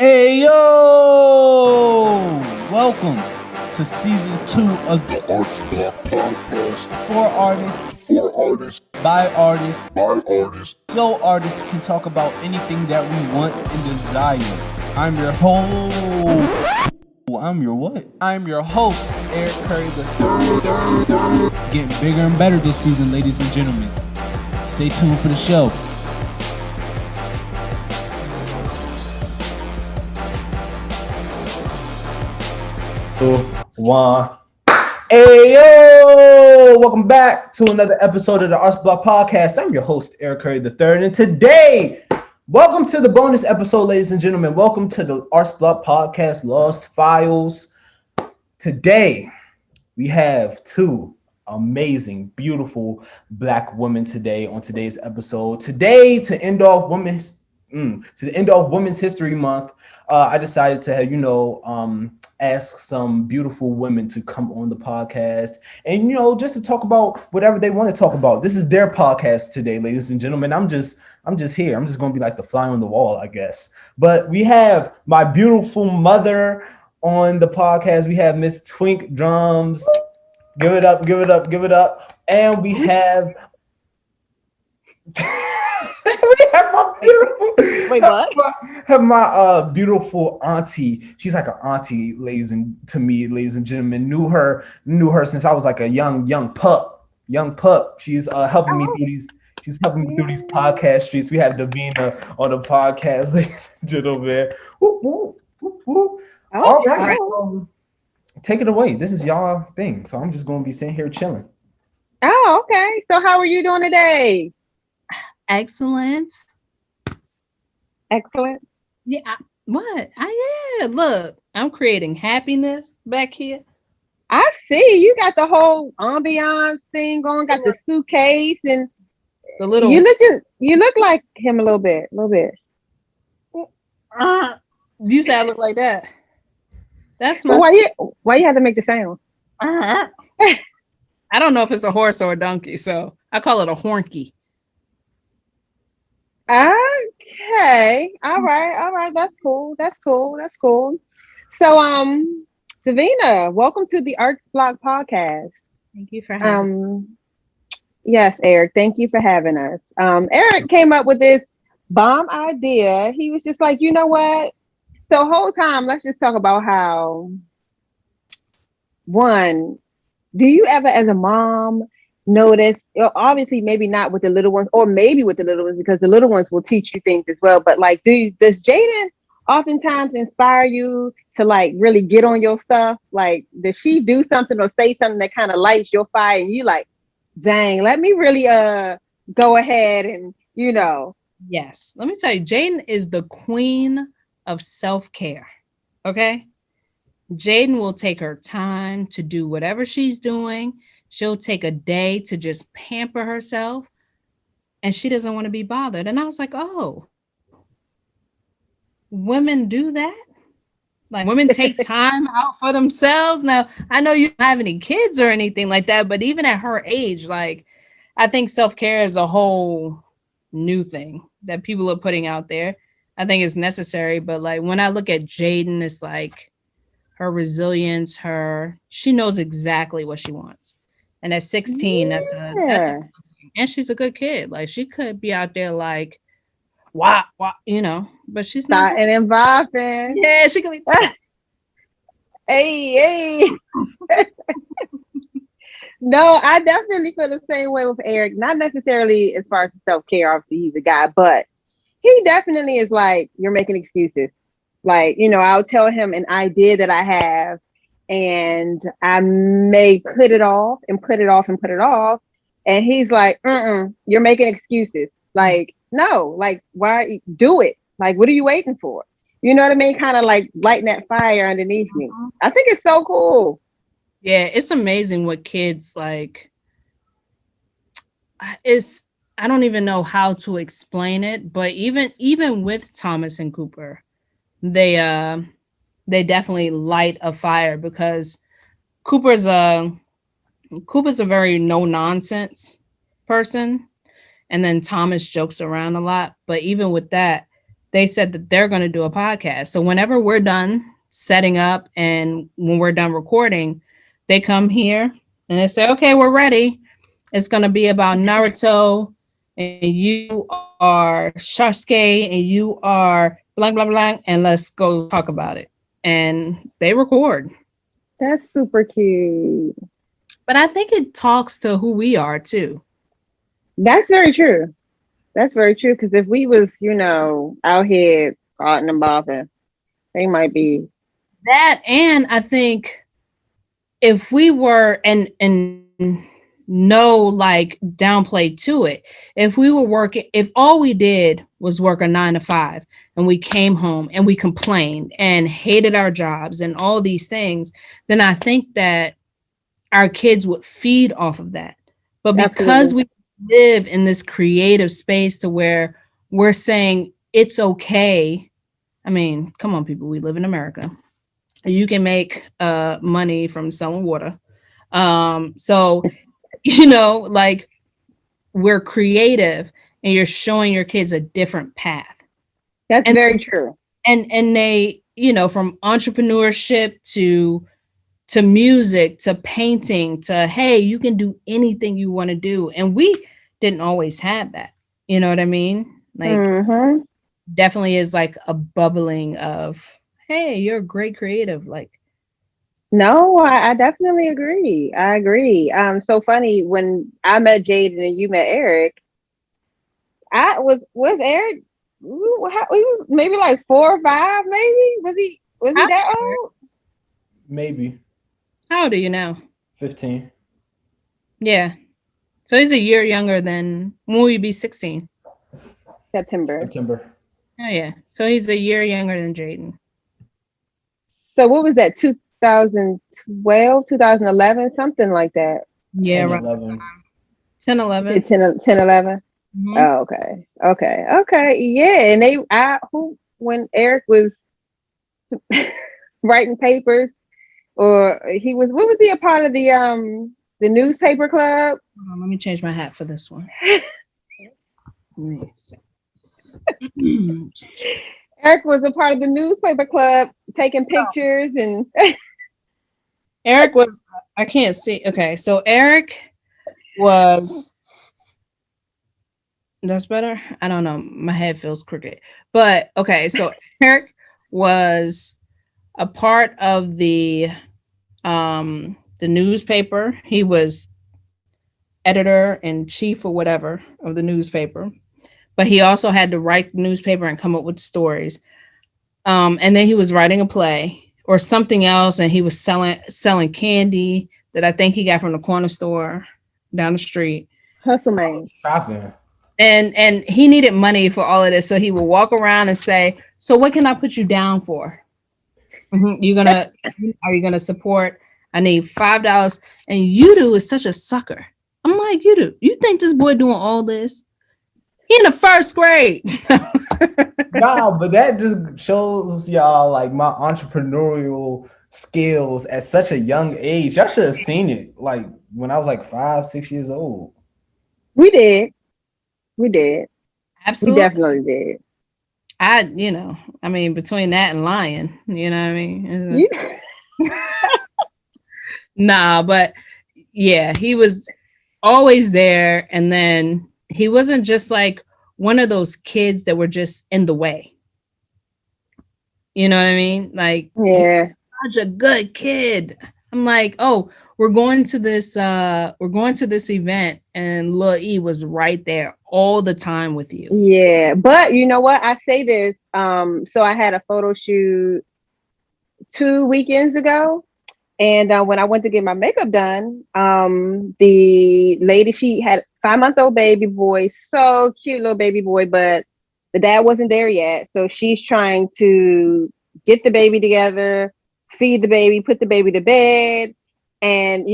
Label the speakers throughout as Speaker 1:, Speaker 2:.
Speaker 1: Hey yo! Welcome to season 2 of the Arts Block Podcast. For artists, by artists, so artists can talk about anything that we want and desire. I'm your host. I'm your what? I'm your host, Eric Curry the third. Getting bigger and better this season, ladies and gentlemen. Stay tuned for the show. One. Hey yo! Welcome back to another episode of the Arts Block Podcast. I'm your host, Eric Curry III, and today, welcome to the bonus episode, ladies and gentlemen. Welcome to the Arts Block Podcast Lost Files. Today, we have two amazing, beautiful Black women today on today's episode. Today, to end off Women's History Month, I decided to ask some beautiful women to come on the podcast and just to talk about whatever they want to talk about. This is their podcast today, ladies and gentlemen. I'm just here. I'm just gonna be like the fly on the wall, I guess. But we have my beautiful mother on the podcast. We have Miss Twink Drums. Give it up. And we have my beautiful.
Speaker 2: Wait, what?
Speaker 1: Have my beautiful auntie. She's like an auntie, ladies and gentlemen. Knew her since I was like a young pup. She's helping me through these. She's helping me through these podcast streets. We have Davina on the podcast, ladies and gentlemen. Whoop, whoop, whoop, whoop. All right. Take it away. This is y'all thing, so I'm just gonna be sitting here chilling.
Speaker 2: Oh, okay. So how are you doing today?
Speaker 3: Excellent.
Speaker 2: Yeah.
Speaker 3: What? Look, I'm creating happiness back here.
Speaker 2: I see. You got the whole ambiance thing going. Got the suitcase and
Speaker 3: The little.
Speaker 2: You look like him a little bit.
Speaker 3: You say I look like that? That's my.
Speaker 2: Well, why you have to make the sound?
Speaker 3: I don't know if it's a horse or a donkey, so I call it a hornky.
Speaker 2: Okay. All right. That's cool. So, Davina, welcome to the Arts Block Podcast.
Speaker 3: Thank you for having me.
Speaker 2: Yes, Eric, thank you for having us. Eric came up with this bomb idea. He was just like, you know what? So whole time, let's just talk about how, one, do you ever as a mom notice, obviously maybe not with the little ones, or maybe with the little ones, because the little ones will teach you things as well, but like, does Jaden oftentimes inspire you to like really get on your stuff? Like, does she do something or say something that kind of lights your fire and you like, dang, let me really go ahead and
Speaker 3: Yes. Let me tell you, Jaden is the queen of self-care. Okay. Jaden will take her time to do whatever she's doing. She'll take a day to just pamper herself, and she doesn't want to be bothered. And I was like, oh, women do that? Like, women take time out for themselves. Now, I know you don't have any kids or anything like that, but even at her age, like, I think self-care is a whole new thing that people are putting out there. I think it's necessary, but like when I look at Jaden, it's like her resilience, she knows exactly what she wants. And at 16, that's a and she's a good kid. Like, she could be out there like, wow, but she's not.
Speaker 2: And involving.
Speaker 3: Yeah, she could be.
Speaker 2: Hey. No, I definitely feel the same way with Eric. Not necessarily as far as self-care. Obviously, he's a guy, but he definitely is like, you're making excuses. Like, I'll tell him an idea that I have, and I may put it off. And he's like, you're making excuses. Like, no, like, why do it? Like, what are you waiting for? You know what I mean? Kind of like lighting that fire underneath me. I think it's so cool.
Speaker 3: Yeah, it's amazing what kids like. I don't even know how to explain it, but even with Thomas and Cooper, they definitely light a fire, because Cooper's a very no nonsense person, and then Thomas jokes around a lot. But even with that, they said that they're going to do a podcast. So whenever we're done setting up and when we're done recording, they come here and they say, okay, we're ready. It's going to be about Naruto, and you are Sasuke, and you are blank, blank, blank, and let's go talk about it. And they record.
Speaker 2: That's super cute.
Speaker 3: But I think it talks to who we are too.
Speaker 2: That's very true. That's very true. Because if we was, out here out and bopping, they might be
Speaker 3: That, and I think if we were and no like downplay to it, if we were working, if all we did was work a 9 to 5 and we came home and we complained and hated our jobs and all these things, then I think that our kids would feed off of that. But because
Speaker 2: Absolutely.
Speaker 3: we live in this creative space to where we're saying it's okay. I mean, come on, people, we live in America. You can make money from selling water. So, like, we're creative and you're showing your kids a different path.
Speaker 2: That's
Speaker 3: And
Speaker 2: very true.
Speaker 3: and they, from entrepreneurship to music to painting to, hey, you can do anything you want to do. And we didn't always have that. You know what I mean? Like,
Speaker 2: Mm-hmm.
Speaker 3: definitely is like a bubbling of, hey, you're a great creative. Like,
Speaker 2: No, I definitely agree. I agree. So funny when I met Jaden and you met Eric. I was with Eric. He was maybe like 4 or 5. Maybe was he
Speaker 3: how,
Speaker 2: that old?
Speaker 1: Maybe
Speaker 3: how old are you now?
Speaker 1: 15.
Speaker 3: Yeah. So he's a year younger than, when will you be 16?
Speaker 2: September.
Speaker 1: September.
Speaker 3: Oh, yeah. So he's a year younger than Jaden.
Speaker 2: So what was that? 2012, 2011, something like that.
Speaker 3: Yeah,
Speaker 1: 10,
Speaker 3: right.
Speaker 1: 11.
Speaker 3: 10,
Speaker 2: You
Speaker 3: 11.
Speaker 2: said 10, 11.
Speaker 3: Mhm.
Speaker 2: Oh, okay. Yeah, and when Eric was writing papers, or what was he a part of the newspaper club?
Speaker 3: Hold on, let me change my hat for this one. Let me see.
Speaker 2: Eric was a part of the newspaper club, taking pictures and
Speaker 3: Eric was, I can't see. Okay, so Eric was, that's better. I don't know. My head feels crooked. But okay, so Eric was a part of the newspaper. He was editor and chief or whatever of the newspaper. But he also had to write the newspaper and come up with stories. And then he was writing a play or something else, and he was selling candy that I think he got from the corner store down the street.
Speaker 2: hustle man.
Speaker 1: Shopping.
Speaker 3: And he needed money for all of this, so he would walk around and say, "So what can I put you down for? Are you gonna support? I need $5." And Yudu is such a sucker. I'm like, Yudu, you think this boy doing all this? He in the first grade.
Speaker 1: Nah, but that just shows y'all like my entrepreneurial skills at such a young age. Y'all should have seen it like when I was like 5, 6 years old.
Speaker 2: We did. We did. We
Speaker 3: Absolutely.
Speaker 2: definitely did.
Speaker 3: I mean, between that and lying, you know what I mean?
Speaker 2: You-
Speaker 3: Nah, but yeah, he was always there. And then he wasn't just like one of those kids that were just in the way. You know what I mean? Like,
Speaker 2: yeah.
Speaker 3: such a good kid. I'm like, oh, we're going to this event, and Lil E was right there all the time with you.
Speaker 2: Yeah. But you know what? I say this. So I had a photo shoot 2 weekends ago. And when I went to get my makeup done, the lady, she had 5-month-old baby boy, so cute little baby boy, but the dad wasn't there yet. So she's trying to get the baby together, feed the baby, put the baby to bed. And,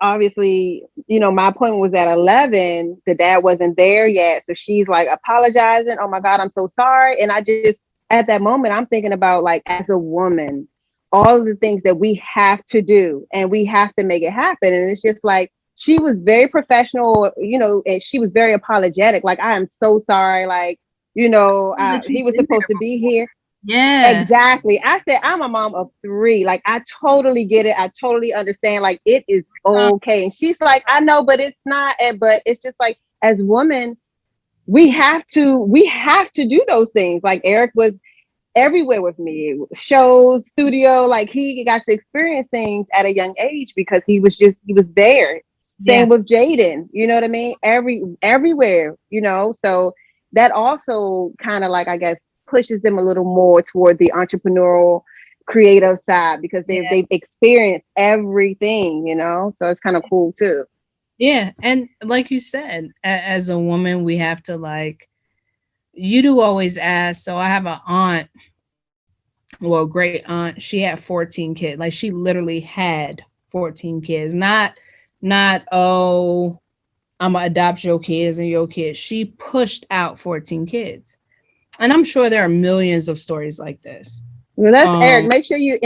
Speaker 2: obviously, my appointment was at 11. The dad wasn't there yet. So she's like apologizing. Oh my God, I'm so sorry. And I just, at that moment, I'm thinking about, like, as a woman, all of the things that we have to do and we have to make it happen. And it's just like, she was very professional, and she was very apologetic. Like, I am so sorry. Like, He was supposed to be here.
Speaker 3: Yeah.
Speaker 2: Exactly. I said, I'm a mom of 3. Like, I totally get it. I totally understand. Like, it is okay. And she's like, I know, but it's not. But it's just like, as women, we have to do those things. Like, Eric was everywhere with me, shows, studio. Like, he got to experience things at a young age because he was there. Same with Jaden, you know what I mean? Everywhere, so that also kind of, like, I guess, pushes them a little more toward the entrepreneurial creative side because they've experienced everything, so it's kind of cool too.
Speaker 3: Yeah. And like you said, as a woman, we have to, like, you do always ask. So I have an aunt, well, great aunt. She had 14 kids. Like, she literally had 14 kids. Not, oh, I'm gonna adopt your kids and your kids. She pushed out 14 kids. And I'm sure there are millions of stories like this.
Speaker 2: Well, that's Eric. Make sure you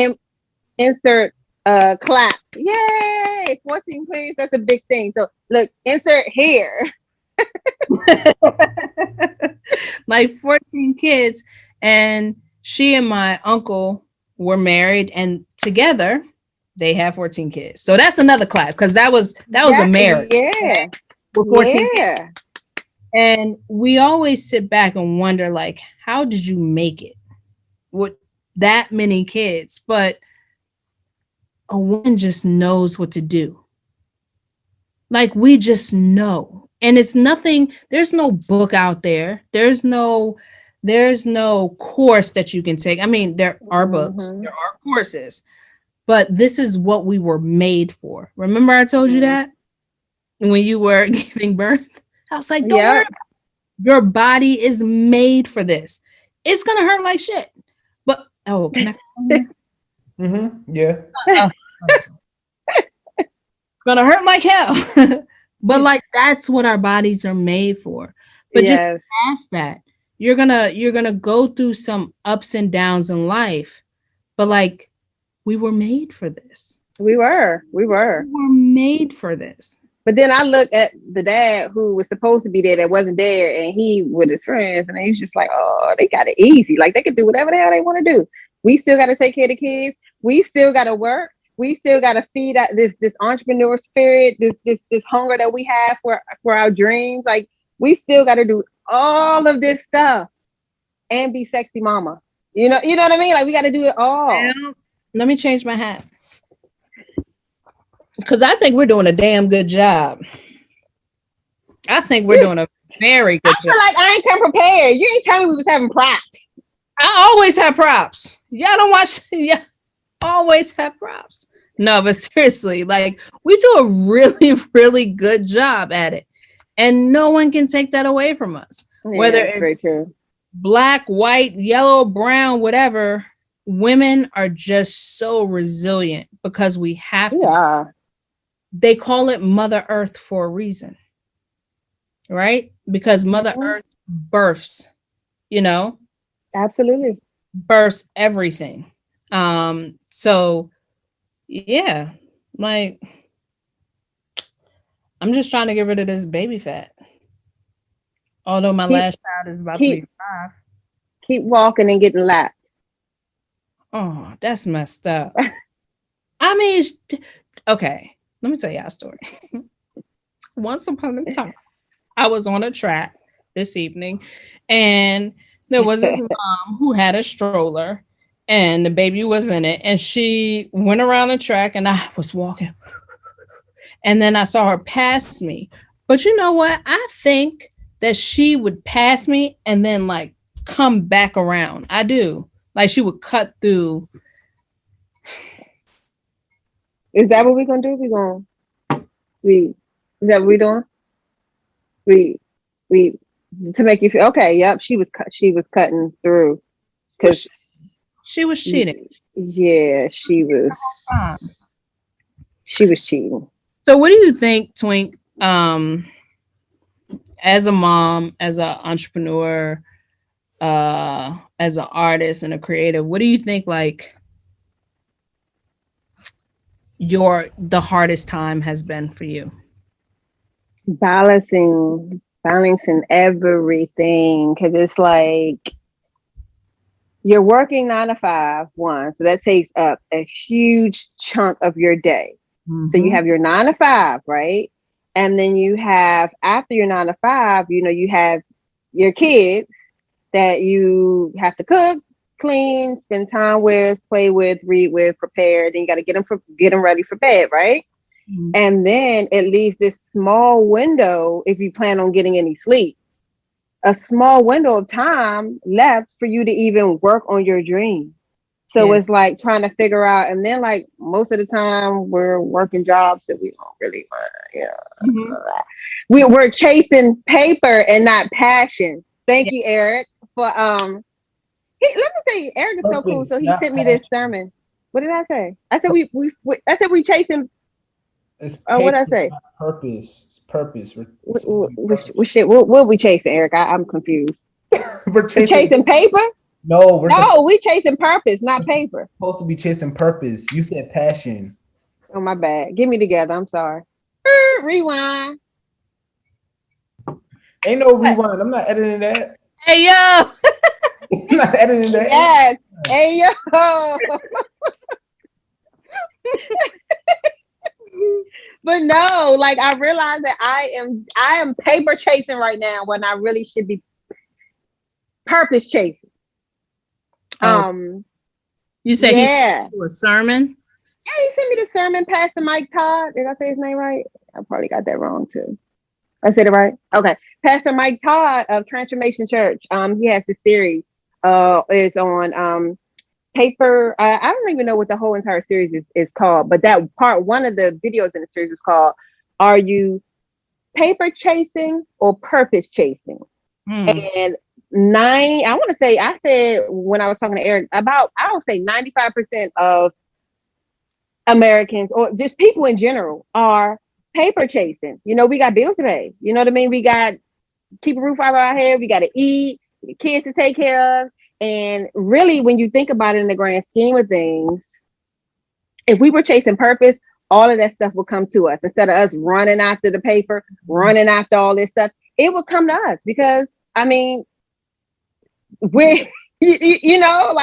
Speaker 2: insert clap. Yay! 14 kids. That's a big thing. So look, insert here.
Speaker 3: Like 14 kids. And she and my uncle were married, and together they had 14 kids. So that's another clap, because that was a marriage.
Speaker 2: Yeah.
Speaker 3: With 14 kids. And we always sit back and wonder, like, how did you make it with that many kids? But a woman just knows what to do. Like, we just know. And it's nothing, there's no book out there. There's no course that you can take. I mean, there are books, there are courses, but this is what we were made for. Remember I told you that when you were giving birth? I was like, don't worry. Your body is made for this. It's going to hurt like shit. But, can I?
Speaker 1: Yeah.
Speaker 3: It's going to hurt like hell. But, like, that's what our bodies are made for. But just past that, you're gonna go through some ups and downs in life. But, like, we were made for this.
Speaker 2: We were
Speaker 3: made for this.
Speaker 2: But then I look at the dad who was supposed to be there that wasn't there, and he with his friends, and he's just like, oh, they got it easy. Like, they can do whatever the hell they want to do. We still got to take care of the kids. We still got to work. We still got to feed this entrepreneur spirit, this hunger that we have for our dreams. Like, we still got to do all of this stuff and be sexy mama. You know what I mean? Like, we got to do it all.
Speaker 3: Let me change my hat. Because I think we're doing a damn good job. I think we're doing a very good job.
Speaker 2: I feel like I ain't come prepared. You ain't telling me we was having props.
Speaker 3: I always have props. Y'all don't watch. Yeah, always have props. No, but seriously, like, we do a really, really good job at it. And no one can take that away from us.
Speaker 2: Yeah,
Speaker 3: whether it's black, white, yellow, brown, whatever, women are just so resilient because we have to.
Speaker 2: Yeah.
Speaker 3: They call it Mother Earth for a reason, right? Because Mother Earth births,
Speaker 2: Absolutely.
Speaker 3: Births everything. So yeah, like, I'm just trying to get rid of this baby fat. Although my last child is about to be 5.
Speaker 2: Keep walking and getting lapped.
Speaker 3: Oh, that's messed up. I mean, okay. Let me tell you a story. Once upon a time, I was on a track this evening, and there was this mom who had a stroller, and the baby was in it, and she went around the track, and I was walking, and then I saw her pass me. But you know what? I think that she would pass me and then, like, come back around. I do. Like, she would cut through.
Speaker 2: Is that what we're gonna do? Is that what we're doing? We to make you feel okay. Yep, she was cutting through because
Speaker 3: she was cheating.
Speaker 2: Yeah, she was. She was cheating.
Speaker 3: So, what do you think, Twink? As a mom, as an entrepreneur, as an artist and a creative, what do you think, like, the hardest time has been for you?
Speaker 2: Balancing Balancing everything, because it's like you're working 9 to 5, one, so that takes up a huge chunk of your day. So you have your 9 to 5, right? And then you have, after your 9 to 5, you have your kids that you have to cook, clean, spend time with, play with, read with, prepare. Then you got to get them ready for bed, right? Mm-hmm. And then it leaves this small window, if you plan on getting any sleep, a small window of time left for you to even work on your dream. So it's like trying to figure out, and then like most of the time we're working jobs that we don't really want. We're chasing paper and not passion. Thank you, Eric, for let me tell you, Eric is so cool. So he sent me this sermon. What did I say? I said we chasing. What did I say?
Speaker 1: Purpose. It's purpose.
Speaker 2: What we chasing, Eric? I'm confused.
Speaker 1: We're
Speaker 2: chasing paper.
Speaker 1: No,
Speaker 2: we chasing purpose, not paper.
Speaker 1: Supposed to be chasing purpose. You said passion.
Speaker 2: Oh, my bad. Get me together. I'm sorry. Rewind.
Speaker 1: Ain't no rewind. I'm not editing that.
Speaker 3: Hey yo.
Speaker 1: I'm not editing that.
Speaker 2: Yes. Hey yo. But no, like I realize that I am paper chasing right now when I really should be purpose chasing.
Speaker 3: You said he sent you a sermon?
Speaker 2: Yeah, he sent me the sermon, Pastor Mike Todd. Did I say his name right? I probably got that wrong too. I said it right? Okay. Pastor Mike Todd of Transformation Church. He has this series. It's on paper. I don't even know what the whole entire series is called, but that one of the videos in the series is called, Are You Paper Chasing or Purpose Chasing? And I said when I was talking to Eric, I would say 95% of Americans, or just people in general, are paper chasing. We got bills to pay. You know what I mean? We got keep a roof over our head. We got to eat, kids to take care of. And really, when you think about it in the grand scheme of things, if we were chasing purpose, all of that stuff would come to us. Instead of us running after the paper, running after all this stuff, it would come to us because, I mean, we're, it's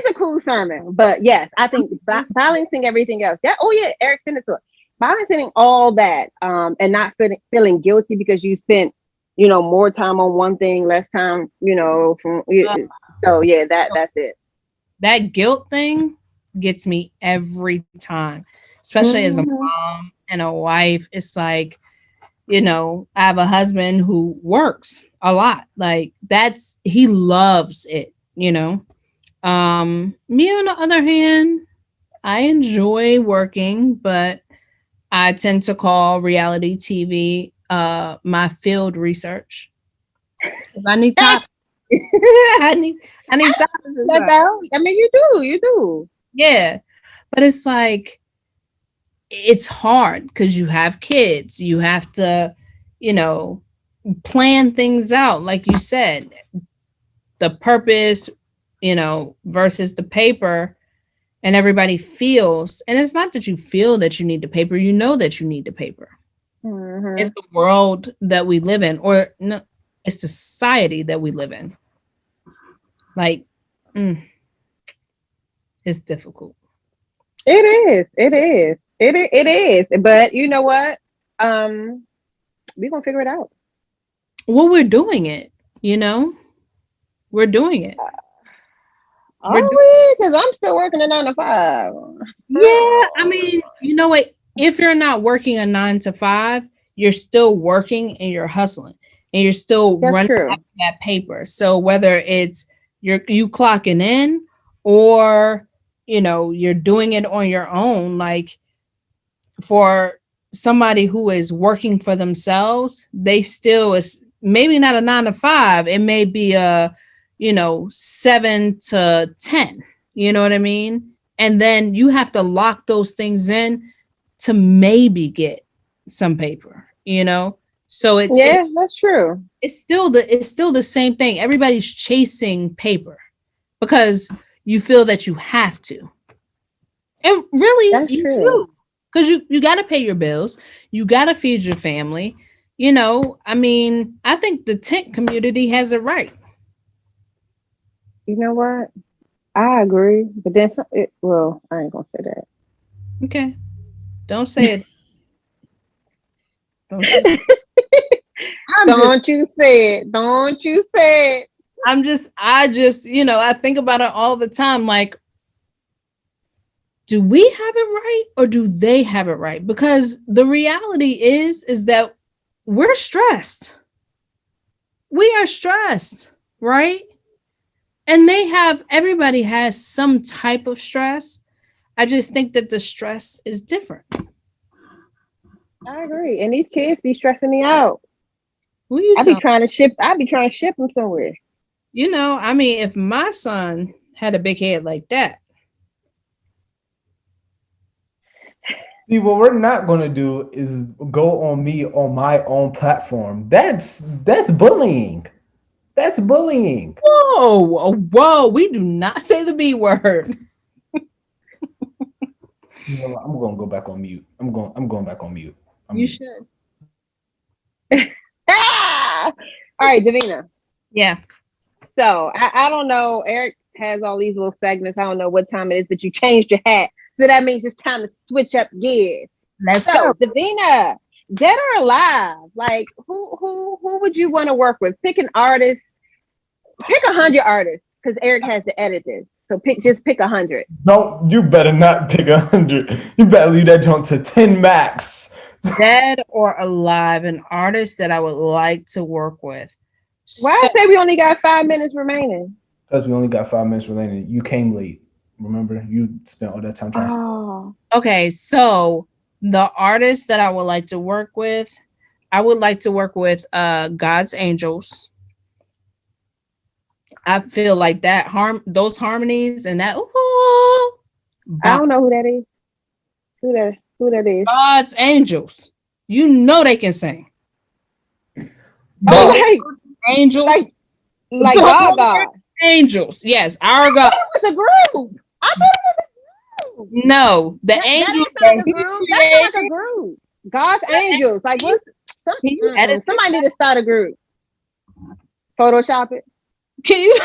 Speaker 2: a cool sermon. But yes, I think balancing everything else. Yeah. Oh, yeah. Eric sent it to us. Balancing all that and not feeling guilty because you spent more time on one thing, less time, so yeah, that's it.
Speaker 3: That guilt thing gets me every time, especially as a mom and a wife. It's like, I have a husband who works a lot. Like he loves it, Me on the other hand, I enjoy working, but I tend to call reality TV my field research. I need time. I need time.
Speaker 2: I mean, you do.
Speaker 3: Yeah. But it's like, it's hard because you have kids. You have to, plan things out. Like you said, the purpose, versus the paper, and everybody feels. And it's not that you feel that you need the paper. You know that you need the paper. Mm-hmm. It's the world that we live in, or no, it's the society that we live in. Like, it's difficult.
Speaker 2: It is. But you know what? We're gonna figure it out.
Speaker 3: Well, we're doing it. We're doing it.
Speaker 2: Are we? Because I'm still working a 9 to 5.
Speaker 3: Yeah, I mean, you know what? If you're not working a 9 to 5, you're still working and you're hustling and you're still running after that paper. So whether it's you clocking in or, you're doing it on your own, like for somebody who is working for themselves, they still is maybe not a 9 to 5. It may be a, 7 to 10, you know what I mean? And then you have to lock those things in to maybe get some paper, So
Speaker 2: that's true.
Speaker 3: It's still the same thing. Everybody's chasing paper because you feel that you have to. And really,
Speaker 2: that's true.
Speaker 3: Because you got to pay your bills. You got to feed your family. I mean, I think the tent community has it right.
Speaker 2: You know what? I agree, but then well, I ain't gonna say
Speaker 3: Okay. Don't say it. Don't you?
Speaker 2: that.
Speaker 3: I'm just,
Speaker 2: Don't you say it. Don't you say it.
Speaker 3: I just, I think about it all the time. Like, do we have it right or do they have it right? Because the reality is that we're stressed. We are stressed, right? And everybody has some type of stress. I just think that the stress is different.
Speaker 2: I agree. And these kids be stressing me out.
Speaker 3: Who you
Speaker 2: I be
Speaker 3: tell?
Speaker 2: trying to ship. I be trying to ship them somewhere.
Speaker 3: I mean, if my son had a big head like that,
Speaker 1: See, what we're not going to do is go on me on my own platform. That's bullying. That's bullying.
Speaker 3: whoa, we do not say the B word.
Speaker 1: You know what? I'm going to go back on mute. I'm going back on mute.
Speaker 3: You should.
Speaker 2: Ah! All right, Davina.
Speaker 3: Yeah.
Speaker 2: So I don't know. Eric has all these little segments. I don't know what time it is, but you changed your hat. So that means it's time to switch up gears.
Speaker 3: Let's
Speaker 2: So,
Speaker 3: go.
Speaker 2: Davina, dead or alive? Like who would you want to work with? Pick an artist. Pick 100 artists because Eric has to edit this. So pick 100.
Speaker 1: No, you better not pick 100. You better leave that jump to 10 max.
Speaker 3: Dead or alive, an artist that I would like to work with.
Speaker 2: Why
Speaker 3: So,
Speaker 2: I say we only got 5 minutes remaining?
Speaker 1: Because we only got 5 minutes remaining. You came late. Remember? You spent all that time trying to.
Speaker 2: Oh,
Speaker 3: okay, so the artist that I would like to work with, I would like to work with God's Angels. I feel like those harmonies and that
Speaker 2: I don't know who that is. Who that is?
Speaker 3: God's Angels. You know they can sing.
Speaker 2: Oh,
Speaker 1: But
Speaker 2: like
Speaker 3: Angels.
Speaker 2: like God.
Speaker 3: Angels. Yes, our God.
Speaker 2: It was a group. I thought it was a group.
Speaker 3: No, the angels.
Speaker 2: That sounds like a group. That sounds like a group. God's Angels. Like what's somebody need to start a group. Photoshop it.
Speaker 3: Can you?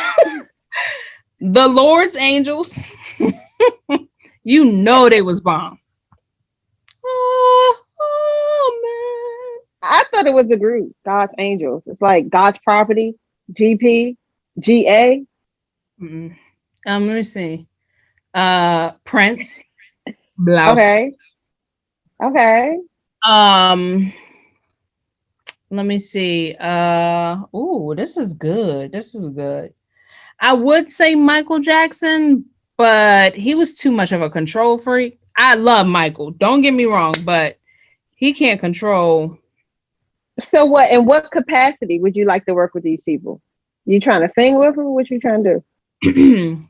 Speaker 3: The Lord's Angels. You know they was bomb. Oh man.
Speaker 2: I thought it was a group. God's Angels. It's like God's Property, GP, GA.
Speaker 3: Let me see. Prince. Blouse.
Speaker 2: Okay.
Speaker 3: Let me see. This is good. This is good. I would say Michael Jackson, but he was too much of a control freak. I love Michael. Don't get me wrong, but he can't control.
Speaker 2: So what? In what capacity would you like to work with these people? You trying to sing with them? What you trying to
Speaker 3: do?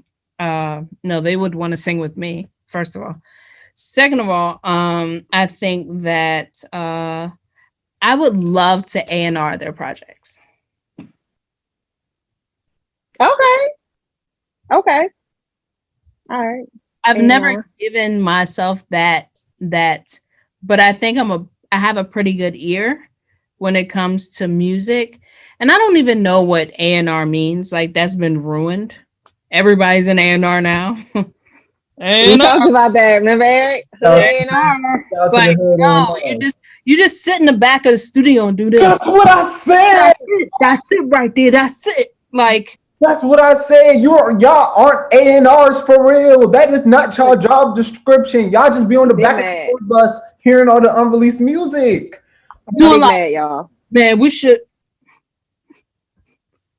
Speaker 3: No, they would want to sing with me. First of all, second of all, I think that I would love to A&R their projects.
Speaker 2: Okay. All right.
Speaker 3: I've never given myself that, but I think I have a pretty good ear when it comes to music. And I don't even know what A&R means. Like that's been ruined. Everybody's in A&R now.
Speaker 2: We talked about that, remember Eric?
Speaker 3: It's like, no, you just sit in the back of the studio and do this.
Speaker 1: That's what I said.
Speaker 3: That's it right there. That's it. Like
Speaker 1: that's what I said. Y'all aren't A&Rs for real. That is not y'all job description. Y'all just be on the back of the tour bus hearing all the unreleased music.
Speaker 2: Doing like, y'all.
Speaker 3: Man, we should.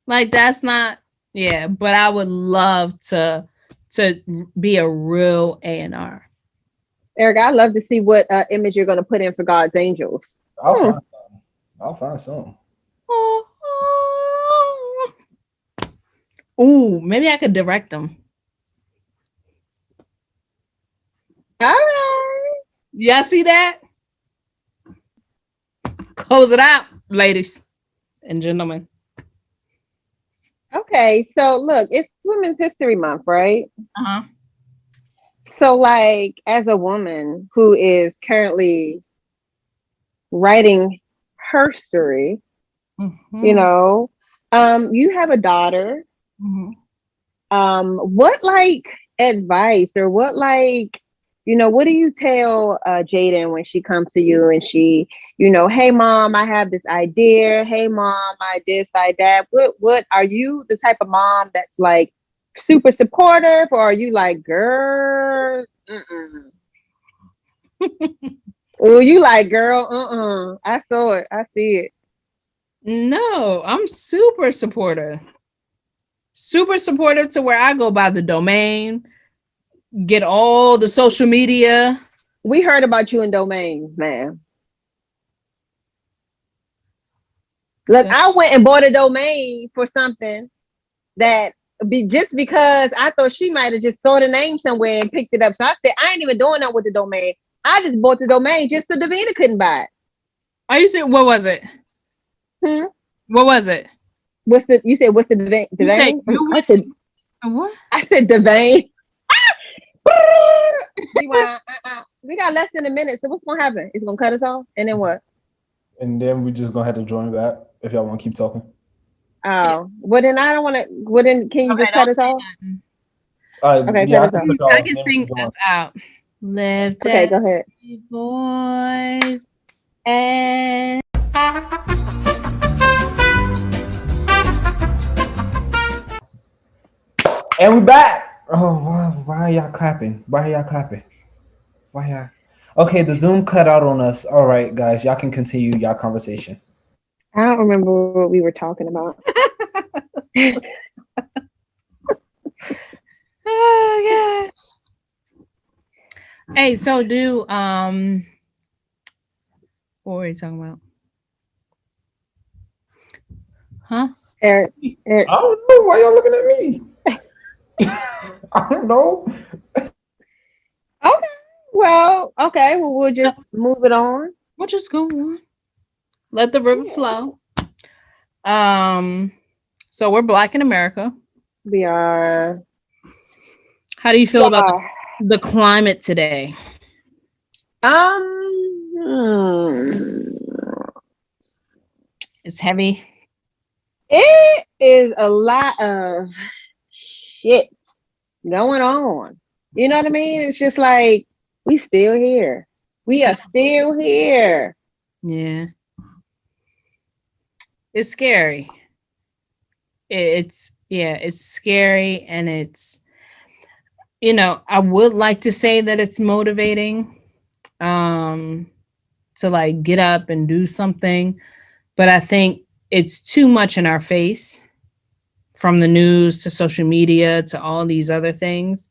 Speaker 3: Like that's not. Yeah, but I would love to be a real A&R.
Speaker 2: Eric, I'd love to see what image you're going to put in for God's Angels.
Speaker 1: I'll find some.
Speaker 3: Ooh, maybe I could direct them.
Speaker 2: All right.
Speaker 3: Y'all see that? Close it out, ladies and gentlemen.
Speaker 2: Okay, so look, it's Women's History Month, right?
Speaker 3: Uh-huh.
Speaker 2: So, like, as a woman who is currently writing herstory,
Speaker 3: Mhm.
Speaker 2: you know. You have a daughter.
Speaker 3: Mhm.
Speaker 2: What like advice or what like, what do you tell Jaden when she comes to you and she, hey mom, I have this idea. Hey mom, I this, I that. What are you the type of mom that's like super supportive, or are you like, girl, oh, you like, girl, I saw it, I see it.
Speaker 3: No, I'm super supportive. Super supportive to where I go by the domain, get all the social media.
Speaker 2: We heard about you in domains, man. Look,
Speaker 3: So
Speaker 2: I went and bought a domain for something that just because I thought she might have just saw the name somewhere and picked it up. So I said, I ain't even doing that with the domain. I just bought the domain just so Davina couldn't buy it.
Speaker 3: I used to, what was it?
Speaker 2: Hmm?
Speaker 3: What was it?
Speaker 2: You said what's the vein? The
Speaker 3: You said
Speaker 2: vein?
Speaker 3: you
Speaker 2: I
Speaker 3: would
Speaker 2: said
Speaker 3: what?
Speaker 2: the vein. Rewind. We got less than a minute. So what's gonna happen? It's gonna cut us off, and then what?
Speaker 1: And then we just gonna have to join back if y'all want to keep talking.
Speaker 3: Yeah.
Speaker 2: Oh, well then I don't want to. Well then, can you
Speaker 3: Okay,
Speaker 2: just cut
Speaker 3: don't
Speaker 2: us
Speaker 3: say
Speaker 2: off?
Speaker 3: nothing.
Speaker 2: Okay,
Speaker 1: Yeah,
Speaker 2: cut
Speaker 1: I
Speaker 2: us
Speaker 1: can
Speaker 2: off.
Speaker 1: put
Speaker 3: I
Speaker 1: y'all.
Speaker 3: can
Speaker 1: Then we
Speaker 3: sing
Speaker 1: can go on.
Speaker 3: this out. Lift
Speaker 2: Okay,
Speaker 3: up
Speaker 2: go ahead.
Speaker 3: your voice and
Speaker 1: And we back. Oh, why are y'all clapping? Why are y'all clapping? Why y'all? Okay, the Zoom cut out on us. All right, guys, y'all can continue y'all conversation.
Speaker 2: I don't remember what we were talking about.
Speaker 3: oh god. Hey, so do what were you talking about? Huh?
Speaker 2: Eric,
Speaker 1: I don't know why y'all looking at me. I don't know.
Speaker 2: Okay. Well, okay. Well, we'll just move it on.
Speaker 3: We'll just go on. Let the river
Speaker 2: Yeah.
Speaker 3: flow. So we're Black in America.
Speaker 2: We are.
Speaker 3: How do you feel about
Speaker 2: Yeah.
Speaker 3: the climate today?
Speaker 2: Hmm.
Speaker 3: It's heavy.
Speaker 2: It is a lot of shit going on. You know what I mean? It's just like we still here. We are still here.
Speaker 3: Yeah. It's scary. It's scary, and it's, I would like to say that it's motivating to like get up and do something, but I think it's too much in our face, from the news to social media to all these other things.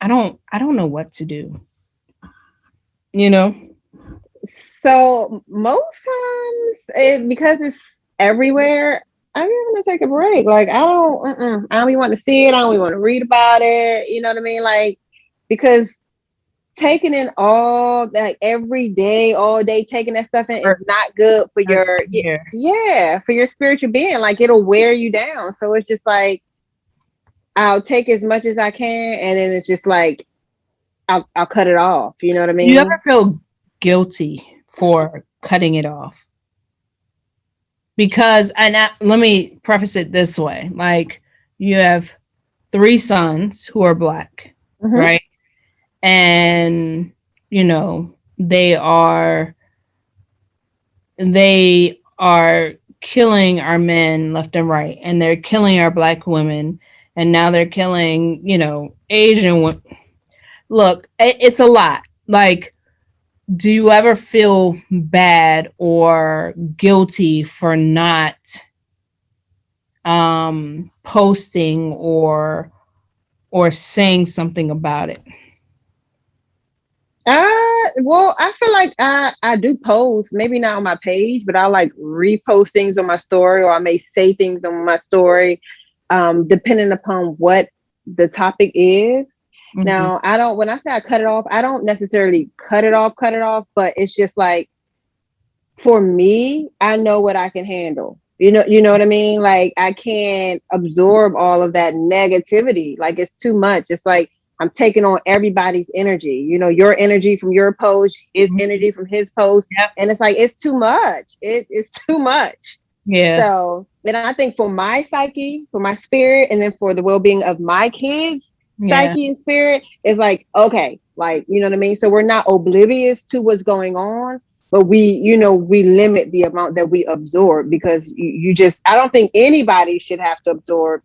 Speaker 3: I don't know what to do. You know?
Speaker 2: So most times, because it's everywhere, I'm gonna take a break. Like I don't even want to see it. I don't even want to read about it. You know what I mean? Like because taking in all that every day, all day, taking that stuff in is
Speaker 3: Hurts.
Speaker 2: not good for your
Speaker 3: Yeah.
Speaker 2: yeah, for your spiritual being. Like it'll wear you down. So it's just like I'll take as much as I can, and then it's just like I'll cut it off. You know what I
Speaker 3: You ever
Speaker 2: mean?
Speaker 3: feel guilty for cutting it off? Because, let me preface it this way, like, you have 3 sons who are Black,
Speaker 2: Mm-hmm.
Speaker 3: right? And they are killing our men left and right, and they're killing our Black women, and now they're killing Asian women. Look, it's a lot. Like, do you ever feel bad or guilty for not posting or saying something about it?
Speaker 2: Well, I feel like I do post, maybe not on my page, but I like repost things on my story, or I may say things on my story, depending upon what the topic is.
Speaker 3: Mm-hmm.
Speaker 2: Now, I don't. When I say I cut it off, I don't necessarily cut it off, but it's just like for me, I know what I can handle. You know what I mean? Like I can't absorb all of that negativity. Like it's too much. It's like I'm taking on everybody's energy. You know, your energy from your post, his energy from his post,
Speaker 3: Yep.
Speaker 2: and it's like it's too much. It's too much.
Speaker 3: Yeah.
Speaker 2: So, and I think for my psyche, for my spirit, and then for the well-being of my kids' psyche and spirit, is like, okay, like, you know what I mean? So we're not oblivious to what's going on, but we, you know, we limit the amount that we absorb, because you just, I don't think anybody should have to absorb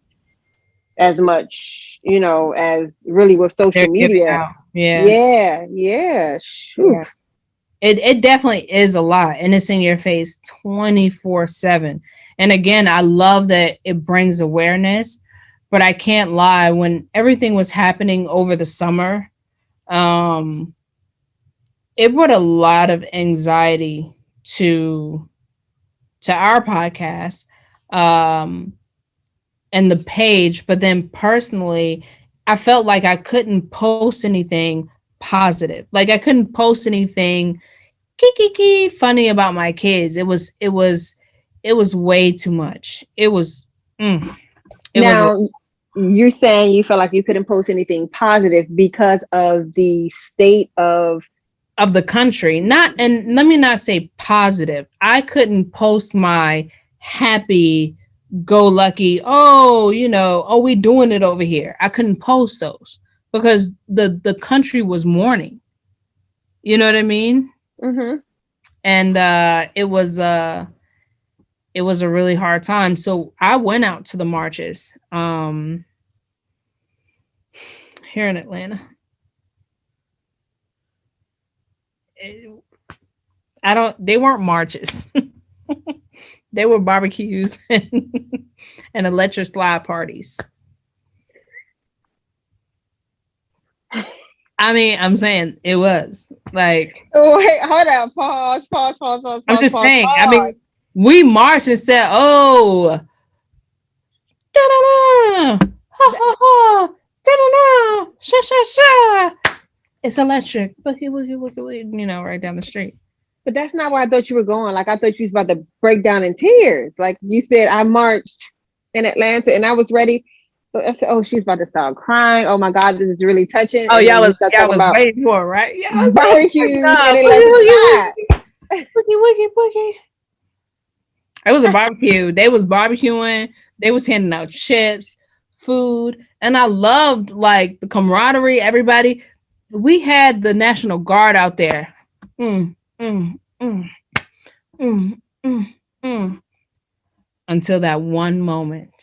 Speaker 2: as much, you know, as really with social
Speaker 3: They're giving
Speaker 2: media.
Speaker 3: out. Yeah.
Speaker 2: Yeah. Shoot.
Speaker 3: Yeah. It definitely is a lot, and it's in your face 24/7. And again, I love that it brings awareness, but I can't lie, when everything was happening over the summer, um it brought a lot of anxiety to our podcast, um and the page, but then personally, I felt like I couldn't post anything positive. Like I couldn't post anything kiki funny about my kids. It was way too much. It was
Speaker 2: Now, you're saying you felt like you couldn't post anything positive because of the state of
Speaker 3: the country. Not, and let me not say positive. I couldn't post my happy go lucky, we doing it over here. I couldn't post those because the country was mourning. You know what I mean?
Speaker 2: mm-hmm.
Speaker 3: And it was a really hard time. So I went out to the marches here in Atlanta. They weren't marches. They were barbecues and electric slide parties. I mean, I'm saying it was like.
Speaker 2: Oh, hey, hold on. Pause.
Speaker 3: I'm just saying.
Speaker 2: Pause.
Speaker 3: I mean, we marched and said, "Oh, da-da-da, ha ha ha, da-da-da, sha. It's electric, boogie, right down the street."
Speaker 2: But that's not where I thought you were going. Like, I thought you was about to break down in tears. Like you said, I marched in Atlanta and I was ready. So I said, oh, she's about to start crying. Oh my God, this is really touching.
Speaker 3: Oh,
Speaker 2: and
Speaker 3: y'all was
Speaker 2: about
Speaker 3: waiting for it, right? Yeah,
Speaker 2: barbecues and it
Speaker 3: boogie. It was a barbecue. They was barbecuing. They was handing out chips, food, and I loved like the camaraderie. Everybody, we had the National Guard out there. Until that one moment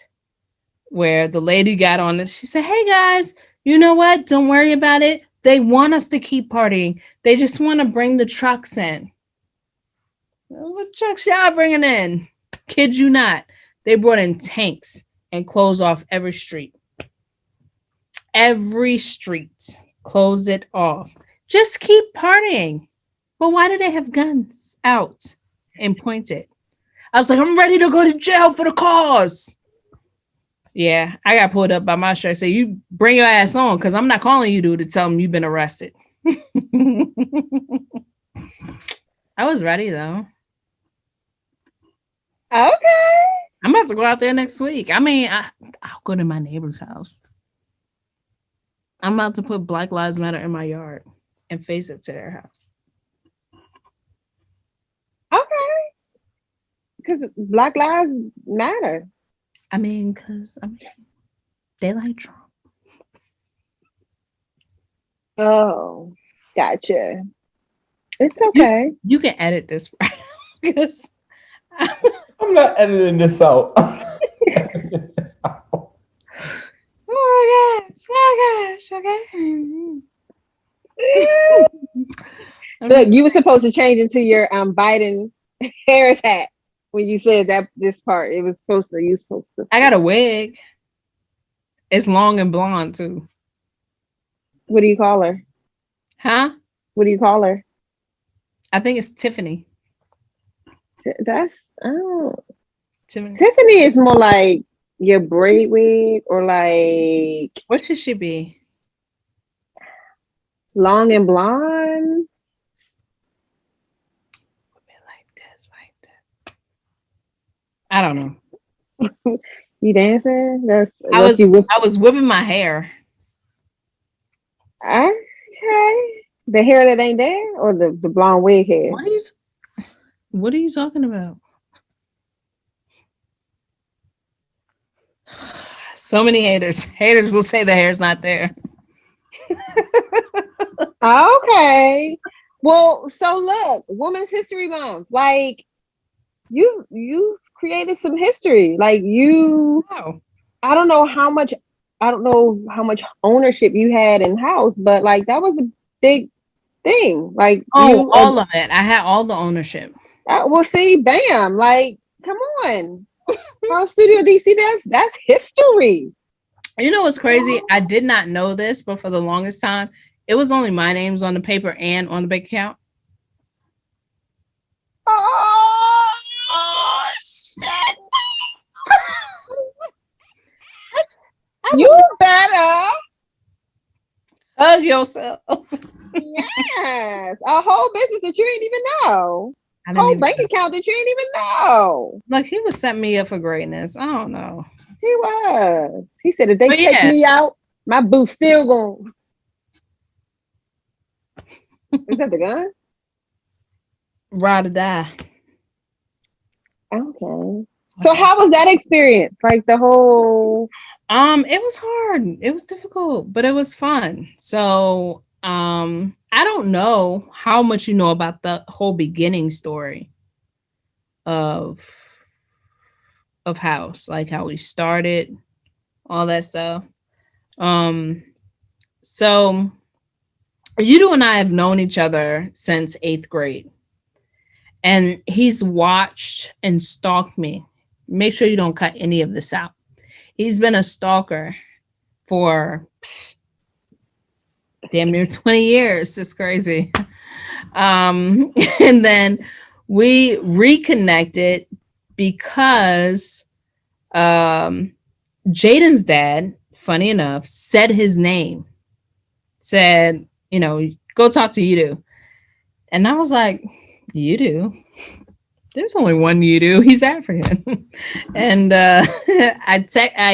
Speaker 3: where the lady got on it. She said, "Hey guys, you know what? Don't worry about it. They want us to keep partying. They just want to bring the trucks in." What trucks y'all bringing in? Kid you not. They brought in tanks and closed off every street. Every street. Closed it off. Just keep partying. But why do they have guns out and pointed? I was like, I'm ready to go to jail for the cause. Yeah, I got pulled up by my shirt. I said, you bring your ass on, because I'm not calling you to tell them you've been arrested. I was ready, though.
Speaker 2: Okay.
Speaker 3: I'm about to go out there next week. I mean, I'll go to my neighbor's house. I'm about to put Black Lives Matter in my yard and face it to their house.
Speaker 2: Okay. Because Black Lives Matter.
Speaker 3: I mean, they like Trump.
Speaker 2: Oh, gotcha. It's okay.
Speaker 3: You can edit this right now, because
Speaker 1: I'm not editing this out.
Speaker 3: Oh my gosh. Okay.
Speaker 2: Look, you were supposed to change into your Biden Harris hat when you said that this part. It was supposed to. You supposed to.
Speaker 3: I got a wig. It's long and blonde too.
Speaker 2: What do you call her?
Speaker 3: Huh?
Speaker 2: What do you call her?
Speaker 3: I think it's Tiffany.
Speaker 2: That's Tiffany is more like your braid wig, or like,
Speaker 3: what should she be?
Speaker 2: Long and blonde.
Speaker 3: Like this. I don't know.
Speaker 2: You dancing?
Speaker 3: I was whipping my hair.
Speaker 2: Okay. The hair that ain't there, or the blonde wig hair?
Speaker 3: What are you talking about? So many haters. Haters will say the hair's not there.
Speaker 2: Okay. Well, so look, Women's History Month. Like you created some history. Like you,
Speaker 3: Wow.
Speaker 2: I don't know how much ownership you had in house, but like that was a big thing. Like
Speaker 3: Oh,
Speaker 2: you as
Speaker 3: all of it. I had all the ownership.
Speaker 2: well, see, bam, like come on. House Studio DC, that's history.
Speaker 3: You know what's crazy? I did not know this, but for the longest time, it was only my names on the paper and on the bank account.
Speaker 2: Oh, shit.
Speaker 3: I
Speaker 2: You better.
Speaker 3: hug yourself.
Speaker 2: Yes. A whole business that you ain't even know.
Speaker 3: I didn't
Speaker 2: Whole
Speaker 3: even
Speaker 2: bank
Speaker 3: know.
Speaker 2: account that you ain't even know.
Speaker 3: Look, he was setting me up for greatness. I don't know.
Speaker 2: He was. He said if they
Speaker 3: But
Speaker 2: take
Speaker 3: yeah,
Speaker 2: me out, my boot's still going. Is that the gun?
Speaker 3: ride or die.
Speaker 2: Okay. So how was that experience? Like the whole
Speaker 3: It was hard. It was difficult, but it was fun. So, I don't know how much you know about the whole beginning story of House, like how we started, all that stuff. Um, so Yudu and I have known each other since 8th grade, and he's watched and stalked me. Make sure you don't cut any of this out. He's been a stalker for damn near 20 years. It's crazy. And then we reconnected because Jaden's dad, funny enough, said his name, said, go talk to Yudu. And I was like, Yudu? There's only one Yudu. He's African. And I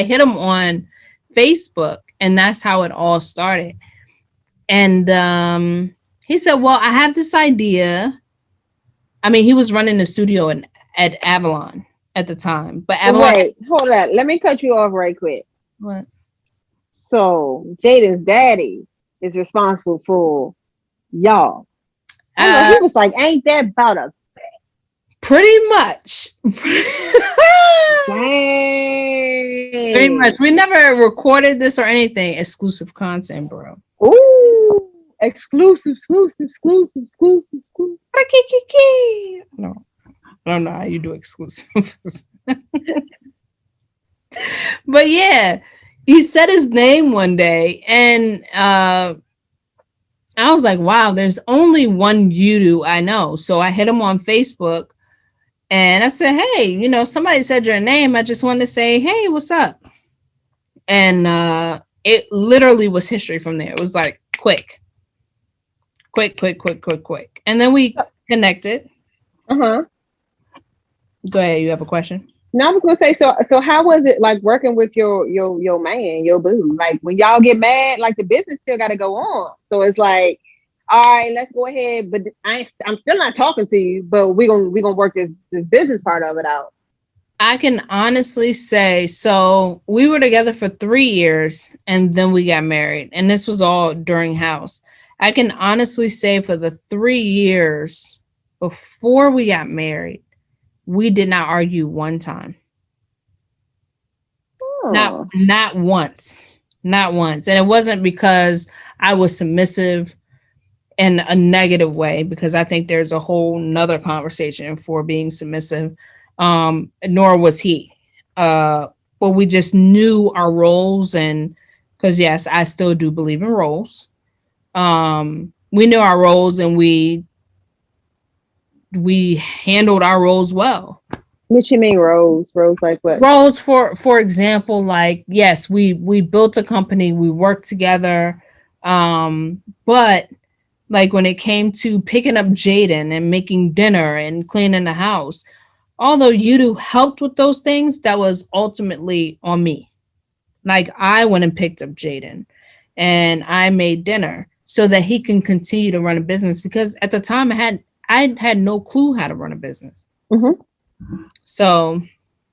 Speaker 3: hit him on Facebook, and that's how it all started. And he said, well, I have this idea. I mean, he was running the studio at Avalon at the time. But Avalon.
Speaker 2: wait, hold on. Let me cut you off right quick.
Speaker 3: What?
Speaker 2: So Jaden's daddy is responsible for y'all. I know he was like, ain't that about a
Speaker 3: pretty much.
Speaker 2: dang.
Speaker 3: Pretty much. We never recorded this or anything. Exclusive content, bro.
Speaker 2: Ooh, exclusive.
Speaker 3: No, I don't know how you do exclusives. But yeah, he said his name one day, and I was like, wow, there's only one Yudu I know. So I hit him on Facebook, and I said, hey, somebody said your name. I just wanted to say, hey, what's up? And it literally was history from there. It was like quick. And then we connected.
Speaker 2: Uh-huh.
Speaker 3: Go ahead. You have a question?
Speaker 2: No, I was gonna say, so how was it like working with your man, your boo? Like when y'all get mad, like the business still gotta go on. So it's like, all right, let's go ahead, but I'm still not talking to you, but we're gonna work this business part of it out.
Speaker 3: I can honestly say, so we were together for 3 years, and then we got married, and this was all during House. I can honestly say for the 3 years before we got married, we did not argue one time.
Speaker 2: Oh.
Speaker 3: Not once. Not once. And it wasn't because I was submissive in a negative way, because I think there's a whole nother conversation for being submissive. Nor was he. But we just knew our roles, and because yes, I still do believe in roles. We knew our roles, and we handled our roles well.
Speaker 2: What you mean roles? Roles like what?
Speaker 3: Roles, for example, like yes, we built a company, we worked together, but like when it came to picking up Jaden and making dinner and cleaning the house, although Yudu helped with those things, that was ultimately on me. Like I went and picked up Jaden, and I made dinner so that he can continue to run a business, because at the time I had no clue how to run a business.
Speaker 2: Mm-hmm.
Speaker 3: So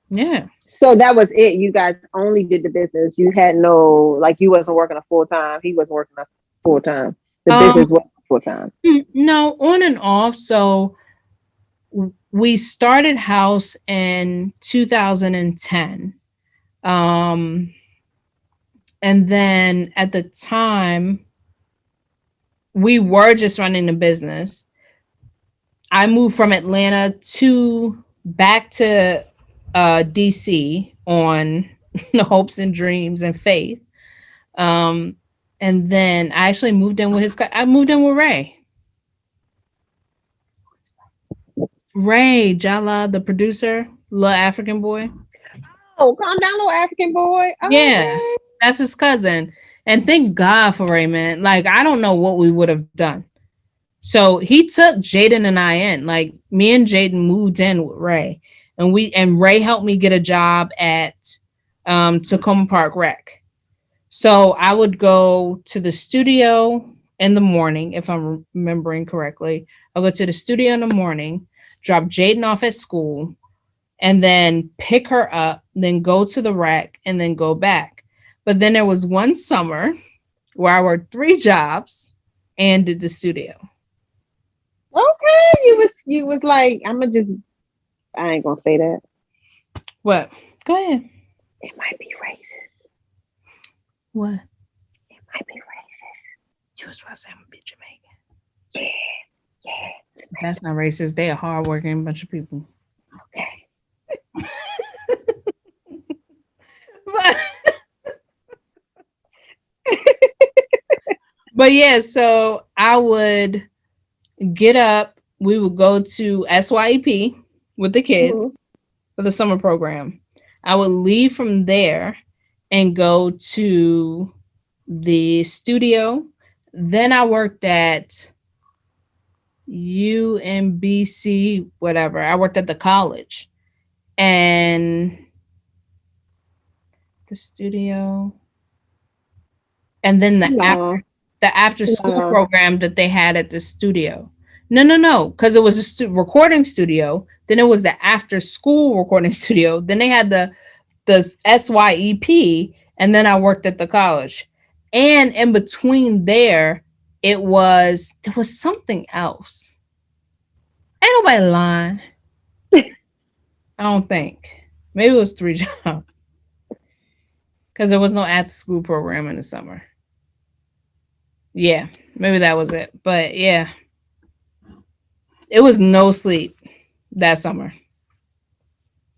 Speaker 3: yeah.
Speaker 2: So that was it. You guys only did the business. You had no, like, you wasn't working a full time. He wasn't working a full time. The business was full time.
Speaker 3: No, on and off. So we started house in 2010. And then at the time we were just running the business. I moved from Atlanta back to DC on the hopes and dreams and faith. And then I actually moved in with Ray. Ray Jala, the producer, little African boy.
Speaker 2: Oh, calm down, little African boy. Oh,
Speaker 3: Yeah,
Speaker 2: okay.
Speaker 3: that's his cousin. And thank God for Ray, man. Like, I don't know what we would have done. So he took Jaden and I in. Like, me and Jaden moved in with Ray. And Ray helped me get a job at Tacoma Park Rec. So I would go to the studio in the morning, if I'm remembering correctly. I'll go to the studio in the morning, drop Jaden off at school, and then pick her up, then go to the rec, and then go back. But then there was one summer where I worked 3 jobs and did the studio.
Speaker 2: Okay. You was like, I ain't gonna say that.
Speaker 3: What? Go ahead.
Speaker 2: It might be racist.
Speaker 3: What?
Speaker 2: It might be racist.
Speaker 3: You was about to say I'm a bitch Jamaican.
Speaker 2: Yeah.
Speaker 3: That's not racist. They a hardworking bunch of people.
Speaker 2: Okay.
Speaker 3: But yeah, so I would get up. We would go to SYEP with the kids for the summer program. I would leave from there and go to the studio. Then I worked at UMBC, whatever. I worked at the college and the studio. And then the after school program that they had at the studio. No, because it was a recording studio. Then it was the after school recording studio. Then they had the SYEP, and then I worked at the college. And in between there was something else. Ain't nobody lying. I don't think. Maybe it was 3 jobs. Because there was no after school program in the summer. Yeah, maybe that was it. But yeah, it was no sleep that summer.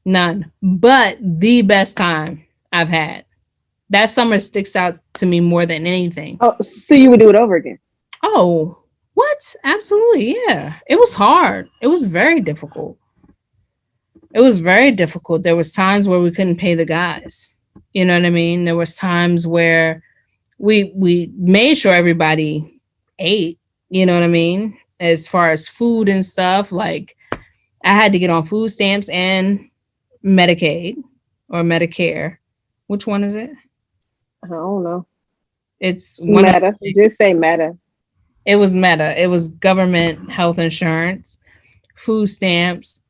Speaker 3: None. But the best time I've had. That summer sticks out to me more than anything.
Speaker 2: Oh, so you would do it over again?
Speaker 3: Oh, what? Absolutely, yeah. It was hard. It was very difficult. There was times where we couldn't pay the guys. You know what I mean? There was times where we made sure everybody ate, you know what I mean? As far as food and stuff, like I had to get on food stamps and Medicaid or Medicare. Which one is it?
Speaker 2: I don't know.
Speaker 3: It's
Speaker 2: Meta. Just say Meta.
Speaker 3: It was Meta. It was government health insurance, food stamps.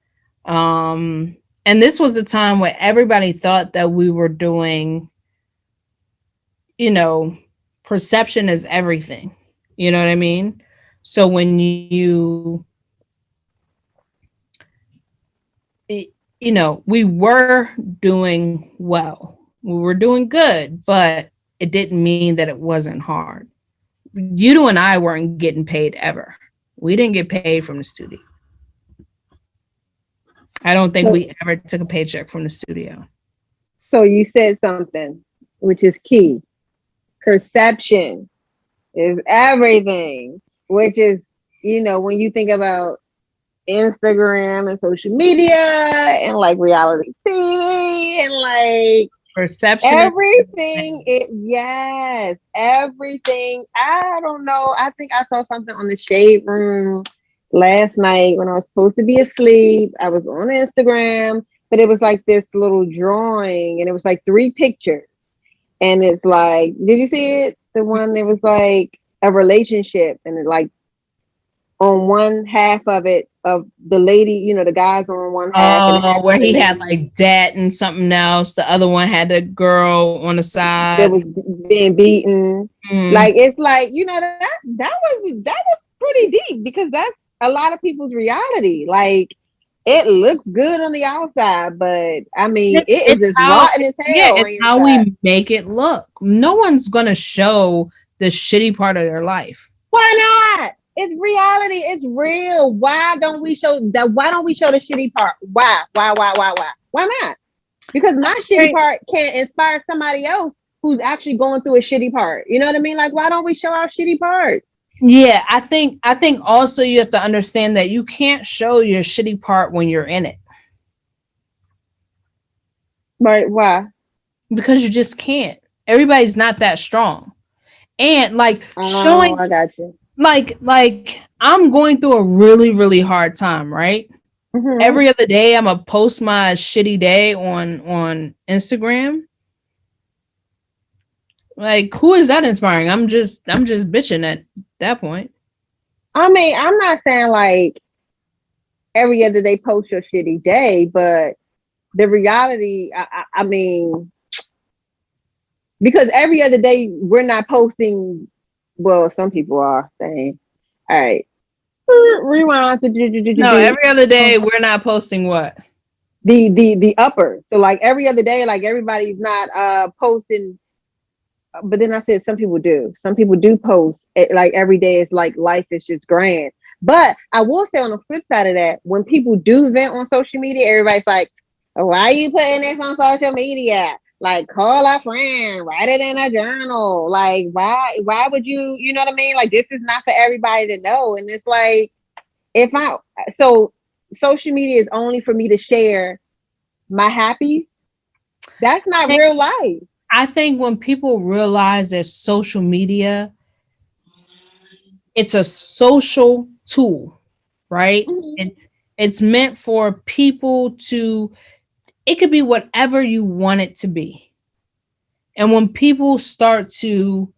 Speaker 3: And this was the time where everybody thought that we were doing, perception is everything. You know what I mean? So when we were doing well. We were doing good, but it didn't mean that it wasn't hard. You and I weren't getting paid ever. We didn't get paid from the studio. I don't think we ever took a paycheck from the studio.
Speaker 2: So you said something, which is key. Perception is everything, which is, when you think about Instagram and social media and like reality TV and like
Speaker 3: perception,
Speaker 2: everything. Everything. I don't know. I think I saw something on the Shade Room last night when I was supposed to be asleep. I was on Instagram, but it was like this little drawing and it was like 3 pictures. And it's like, did you see it? The one that was like a relationship, and it, like on one half of it, of the lady, the guys on one half, and
Speaker 3: Oh,
Speaker 2: half
Speaker 3: where
Speaker 2: of the
Speaker 3: he had
Speaker 2: lady
Speaker 3: like that and something else. The other one had the girl on the
Speaker 2: that
Speaker 3: side.
Speaker 2: was being beaten.
Speaker 3: Mm.
Speaker 2: Like, it's like, that was pretty deep, because that's a lot of people's reality. Like, it looks good on the outside, but I mean, it
Speaker 3: It's
Speaker 2: is as
Speaker 3: how,
Speaker 2: rotten as
Speaker 3: yeah,
Speaker 2: hell on
Speaker 3: it's
Speaker 2: the
Speaker 3: how
Speaker 2: inside.
Speaker 3: we make it look. No one's gonna show the shitty part of their life.
Speaker 2: Why not? It's reality. It's real. Why don't we show that? Why don't we show the shitty part? Why? Why not? Because my shitty
Speaker 3: Right.
Speaker 2: part can inspire somebody else who's actually going through a shitty part. You know what I mean? Like, why don't we show our shitty parts?
Speaker 3: Yeah, I think also you have to understand that you can't show your shitty part when you're in it,
Speaker 2: Right? Why?
Speaker 3: because you just can't. Everybody's not that strong. And like
Speaker 2: Oh,
Speaker 3: showing,
Speaker 2: I got you.
Speaker 3: like I'm going through a really really hard time, right?
Speaker 2: Hmm.
Speaker 3: Every other day I'm gonna post my shitty day on Instagram. Like, who is that inspiring? I'm just bitching at that point.
Speaker 2: I mean, I'm not saying like every other day post your shitty day, but the reality, I mean, because every other day we're not posting. Well, some people are saying, all right, rewind.
Speaker 3: No, every other day we're not posting what?
Speaker 2: The upper. So like every other day, like everybody's not posting. But then I said some people do. Some people do post it, like every day is like life is just grand. But I will say, on the flip side of that, when people do vent on social media, everybody's like, "Oh, why are you putting this on social media? Like, call a friend, write it in a journal. Like, why would you know what I mean? Like, this is not for everybody to know." And it's like, if I so social media is only for me to share my happies. That's not real life.
Speaker 3: I think when people realize that social media, it's a social tool, right?
Speaker 2: Mhm.
Speaker 3: It's meant for people to, it could be whatever you want it to be. And when people start to,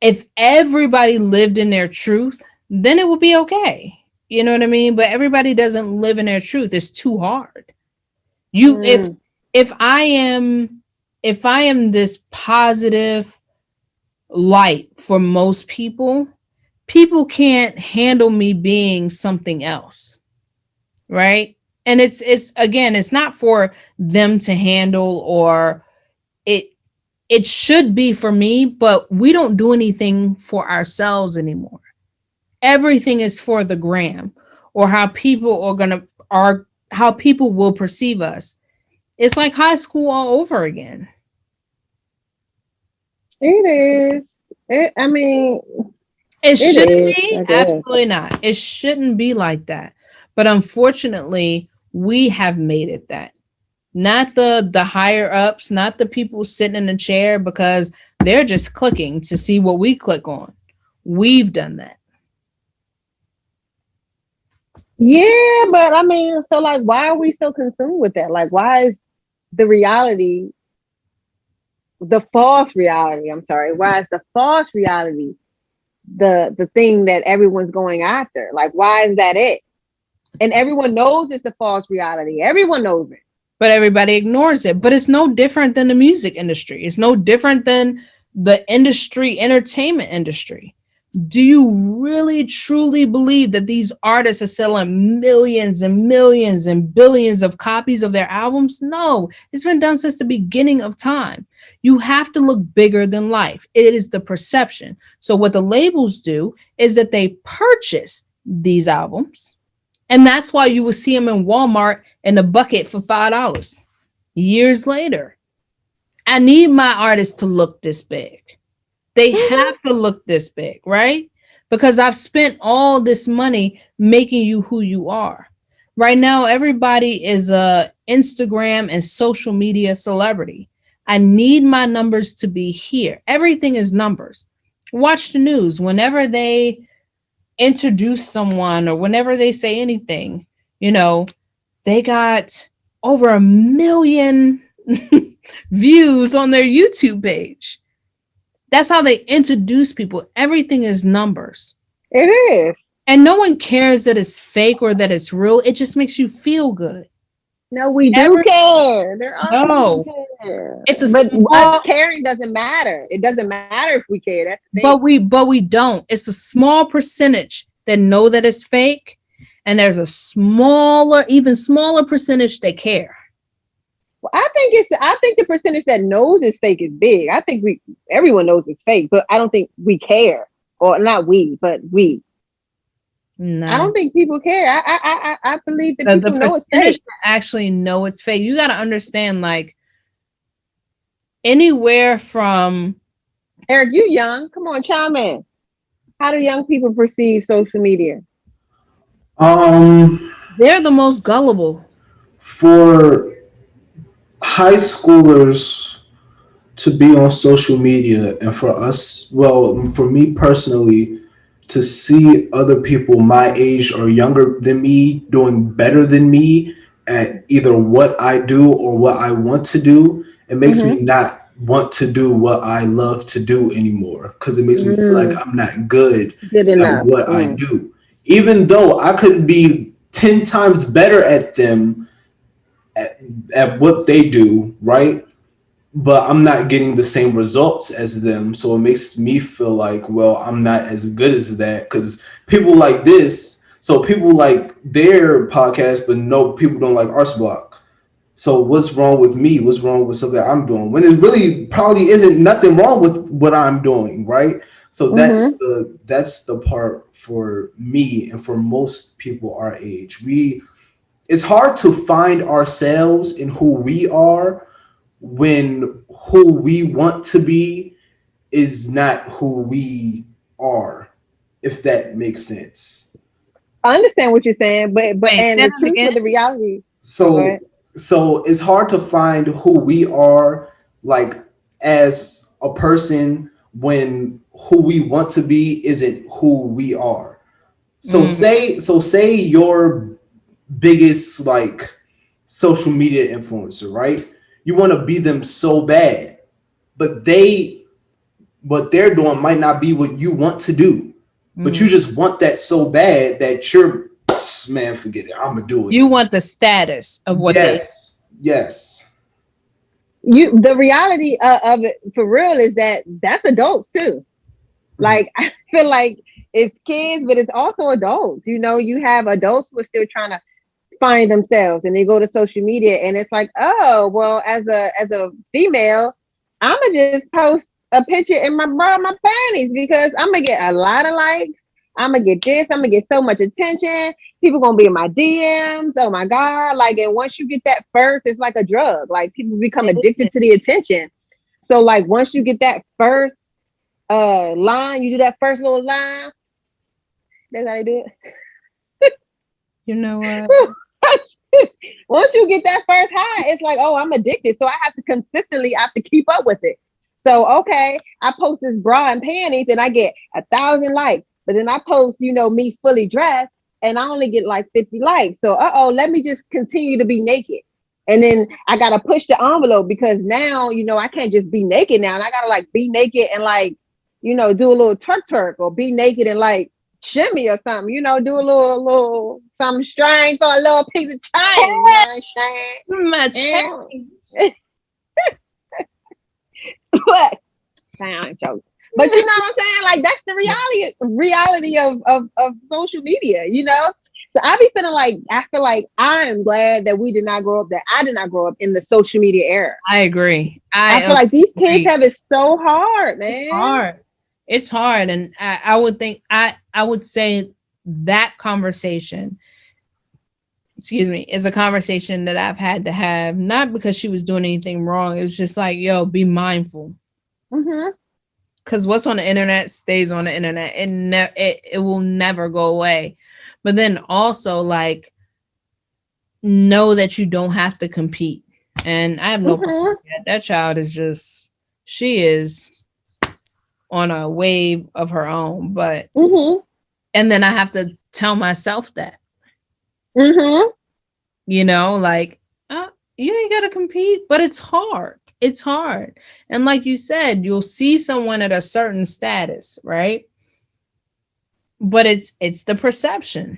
Speaker 3: if everybody lived in their truth, then it would be okay. You know what I mean? But everybody doesn't live in their truth. It's too hard. You
Speaker 2: Mm.
Speaker 3: if I am this positive light for most people, people can't handle me being something else, right? And it's again, it's not for them to handle, or it it should be for me, but we don't do anything for ourselves anymore. Everything is for the gram, or how people are how people will perceive us. It's like high school all over again.
Speaker 2: It is. I mean,
Speaker 3: It
Speaker 2: it
Speaker 3: shouldn't
Speaker 2: is,
Speaker 3: be.
Speaker 2: I guess.
Speaker 3: Absolutely not. It shouldn't be like that. But unfortunately, we have made it that. Not the higher ups, not the people sitting in a chair, because they're just clicking to see what we click on. We've done that.
Speaker 2: Yeah, but I mean, so like, why are we so consumed with that? Like, why is the reality, the false reality? I'm sorry. Why is the false reality the thing that everyone's going after? Like, why is that it? And everyone knows it's the false reality. Everyone knows it.
Speaker 3: But everybody ignores it. But it's no different than the music industry. It's no different than the industry, entertainment industry. Do you really truly believe that these artists are selling millions and millions and billions of copies of their albums? No, it's been done since the beginning of time. You have to look bigger than life. It is the perception. So, what the labels do is that they purchase these albums, and that's why you will see them in Walmart in a bucket for $5 years later. I need my artist to look this big. They
Speaker 2: Mhm.
Speaker 3: have to look this big, right? Because I've spent all this money making you who you are. Right now, everybody is a Instagram and social media celebrity. I need my numbers to be here. Everything is numbers. Watch the news. Whenever they introduce someone or whenever they say anything, you know, they got over 1 million views on their YouTube page. That's how they introduce people. Everything is numbers.
Speaker 2: It is.
Speaker 3: And no one cares that it's fake or that it's real. It just makes you feel good.
Speaker 2: No, we do care. There are
Speaker 3: No,
Speaker 2: people who care.
Speaker 3: it's a
Speaker 2: But
Speaker 3: small,
Speaker 2: us caring doesn't matter. It doesn't matter if we care. That's the
Speaker 3: but
Speaker 2: thing.
Speaker 3: we don't. It's a small percentage that know that it's fake, and there's a smaller, even smaller percentage that care.
Speaker 2: Well, I think the percentage that knows it's fake is big. I think everyone knows it's fake, but I don't think we care. Or not we, but we. I
Speaker 3: No,
Speaker 2: don't think people care. I believe that
Speaker 3: the
Speaker 2: people know it's
Speaker 3: percentage
Speaker 2: fake.
Speaker 3: that actually know it's fake. You got to understand, like anywhere from
Speaker 2: Eric, you young. Come on, chime in. How do young people perceive social media?
Speaker 4: Um,
Speaker 3: they're the most gullible.
Speaker 4: for high schoolers to be on social media, and for us, well, for me personally, to see other people my age or younger than me doing better than me at either what I do or what I want to do, it makes me
Speaker 2: Mm-hmm.
Speaker 4: not want to do what I love to do anymore, because it makes me feel like
Speaker 2: Mm,
Speaker 4: I'm not good
Speaker 2: good
Speaker 4: at
Speaker 2: enough.
Speaker 4: what I
Speaker 2: Mm.
Speaker 4: do, even though I could be 10 times better at them at what they do, right? But I'm not getting the same results as them. So it makes me feel like, well, I'm not as good as that, because people like this. So people like their podcast, but no, people don't like Arts Block. So what's wrong with me? What's wrong with something I'm doing? When it really probably isn't nothing wrong with what I'm doing, right? So
Speaker 2: Mm-hmm.
Speaker 4: that's the part for me and for most people our age. It's hard to find ourselves in who we are when who we want to be is not who we are, if that makes sense.
Speaker 2: I understand what you're saying, but
Speaker 3: Wait,
Speaker 2: and
Speaker 3: say
Speaker 2: the
Speaker 3: that
Speaker 2: truth
Speaker 3: again.
Speaker 2: of the reality. Oh, go
Speaker 4: So
Speaker 2: ahead.
Speaker 4: it's hard to find who we are, like, as a person, when who we want to be isn't who we are. So
Speaker 3: Mm,
Speaker 4: say your biggest, like, social media influencer, right? You want to be them so bad, but what they're doing might not be what you want to do, but you
Speaker 3: mm.
Speaker 4: just want that so bad that you're, man, forget it, I'm gonna do it.
Speaker 3: You want the status of what they.
Speaker 4: Yes.
Speaker 2: The reality of it for real is that that's adults too.
Speaker 4: Mhm.
Speaker 2: Like I feel like it's kids, but it's also adults. You know, you have adults who are still trying to find themselves, and they go to social media, and it's like, oh, well, as a female, I'ma just post a picture in my bra, my panties, because I'm gonna get a lot of likes. I'm gonna get this. I'm gonna get so much attention. People gonna be in my DMs. Oh my god! Like, and once you get that first, it's like a drug. Like people become
Speaker 3: It
Speaker 2: addicted to
Speaker 3: is.
Speaker 2: the attention. So like once you get that first line, you do that first little line. That's how they do
Speaker 3: You know what?
Speaker 2: it. Once you get that first high, it's like, oh, I'm addicted. So I have to consistently, I have to keep up with it. So okay, I post this bra and panties and I get 1,000 likes. But then I post, me fully dressed and I only get like 50 likes. So let me just continue to be naked. And then I gotta push the envelope because now, I can't just be naked now. And I gotta like be naked and like, do a little twerk or be naked and like shimmy or something, do a little some string for a little piece of chain, you know what
Speaker 3: My
Speaker 2: I'm saying?
Speaker 3: change.
Speaker 2: And but sound joke. But you know what I'm saying? Like that's the reality of social media. So I feel like I am glad that I did not grow up in the social media era.
Speaker 3: I agree.
Speaker 2: I
Speaker 3: I
Speaker 2: feel like these kids
Speaker 3: agree.
Speaker 2: have it so hard,
Speaker 3: It's
Speaker 2: man.
Speaker 3: hard. It's hard, and I would think I would say that conversation, excuse me, is a conversation that I've had to have, not because she was doing anything wrong. It was just like, yo, be mindful,
Speaker 2: Mm-hmm.
Speaker 3: because what's on the internet stays on the internet. It will never go away. But then also like know that you don't have to compete. And I have no problem
Speaker 2: Mm-hmm.
Speaker 3: with that. That child is just, she is on a wave of her own. But,
Speaker 2: Mm-hmm.
Speaker 3: and then I have to tell myself that,
Speaker 2: Mm-hmm.
Speaker 3: like, you ain't got to compete, but it's hard. It's hard. And like you said, you'll see someone at a certain status, right? But it's the perception.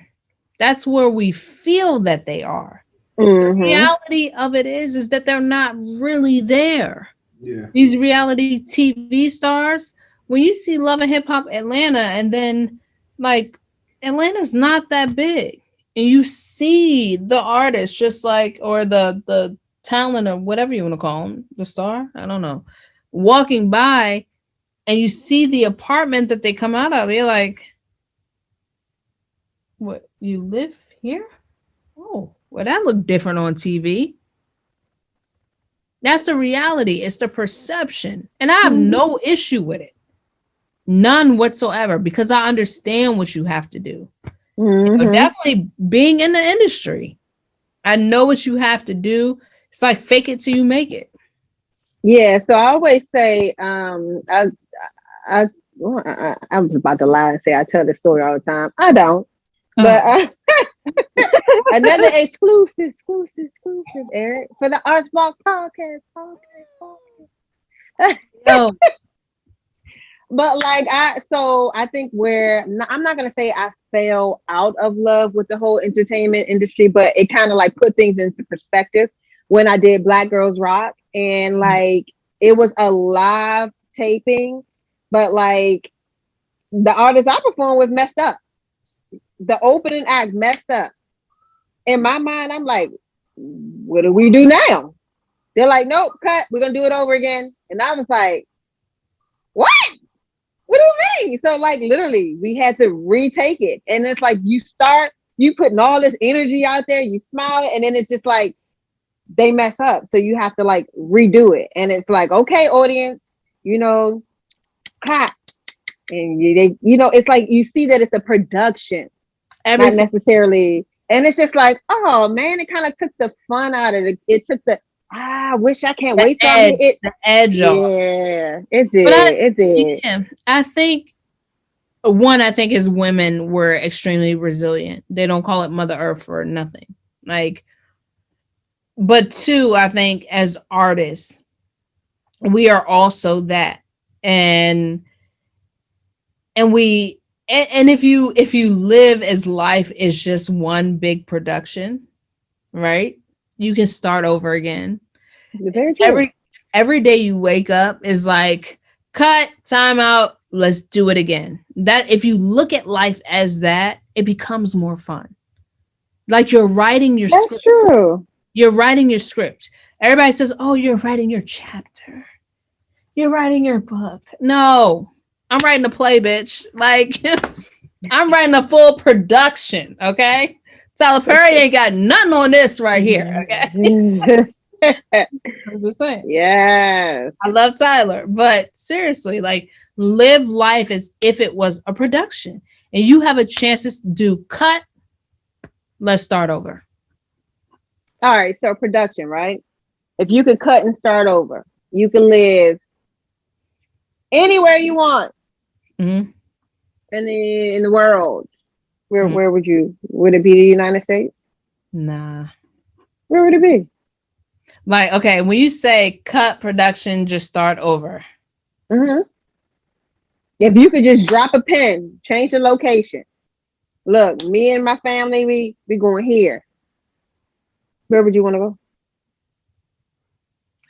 Speaker 3: That's where we feel that they are. The reality of it is that they're not really there.
Speaker 4: Yeah.
Speaker 3: These reality TV stars, when you see Love and Hip Hop Atlanta, and then like Atlanta's not that big, and you see the artist just like, or the talent or whatever you want to call him, the star, I don't know, walking by, and you see the apartment that they come out of, you're like, what, you live here? Oh, well, that looked different on TV. That's the reality. It's the perception. And I have no issue with it. None whatsoever, because I understand what you have to do. You know, definitely being in the industry, I know what you have to do. It's like fake it till you make it.
Speaker 2: Yeah. So I always say, I was about to lie and say I tell this story all the time. I don't. But another exclusive, Eric, for the Arts Block podcast.
Speaker 3: Yo,
Speaker 2: But like I think I'm not gonna say I fell out of love with the whole entertainment industry, but it kind of like put things into perspective when I did Black Girls Rock, and like it was a live taping, but like the artist I performed with messed up. The opening act messed up. In my mind, I'm like, what do we do now? They're like, nope, cut. We're gonna do it over again. And I was like, what? What do you mean? So like literally we had to retake it. And it's like you putting all this energy out there, you smile, and then it's just like they mess up. So you have to like redo it. And it's like, okay, audience, clap. And it's like you see that it's a production. Not necessarily, and it's just like, oh man, it kind of took the fun out of it. It took I wish I can't wait till
Speaker 3: the edge off.
Speaker 2: Yeah, it did. It did.
Speaker 3: Yeah, I think is women were extremely resilient. They don't call it Mother Earth for nothing. Like, but two, I think as artists, we are also that, and if you live as life is just one big production, right? You can start over again.
Speaker 2: Very true.
Speaker 3: Every day you wake up is like, cut, time out, let's do it again. That if you look at life as that, it becomes more fun. Like you're writing your script.
Speaker 2: That's true.
Speaker 3: You're writing your script. Everybody says, oh, you're writing your chapter. You're writing your book. No. I'm writing a play, bitch. Like, I'm writing a full production, okay? Tyler Perry ain't got nothing on this right here, okay? I'm just saying.
Speaker 2: Yes.
Speaker 3: I love Tyler, but seriously, like, live life as if it was a production. And you have a chance to do cut. Let's start over.
Speaker 2: All right, so production, right? If you could cut and start over, you can live anywhere you want.
Speaker 3: Mm-hmm.
Speaker 2: In the world, where would it be the United States?
Speaker 3: Nah.
Speaker 2: Where would it be?
Speaker 3: Like, okay, when you say cut production, just start over.
Speaker 2: Mm-hmm. If you could just drop a pen, change the location. Look, me and my family, we going here. Where would you want to go?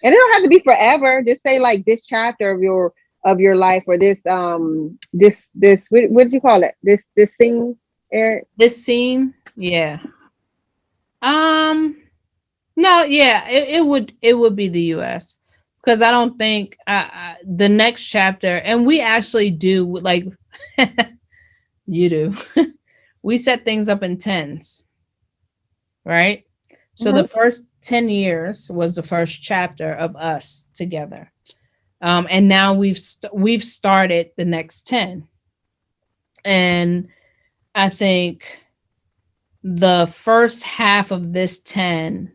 Speaker 2: And it don't have to be forever. Just say like this chapter of your life, or this what did you call it? This scene, Eric?
Speaker 3: This scene, yeah. No, yeah, it would be the US, because I don't think the next chapter, and we actually do, like, you do. We set things up in 10s, right? So the first 10 years was the first chapter of us together. And now we've started the next 10. And I think the first half of this 10,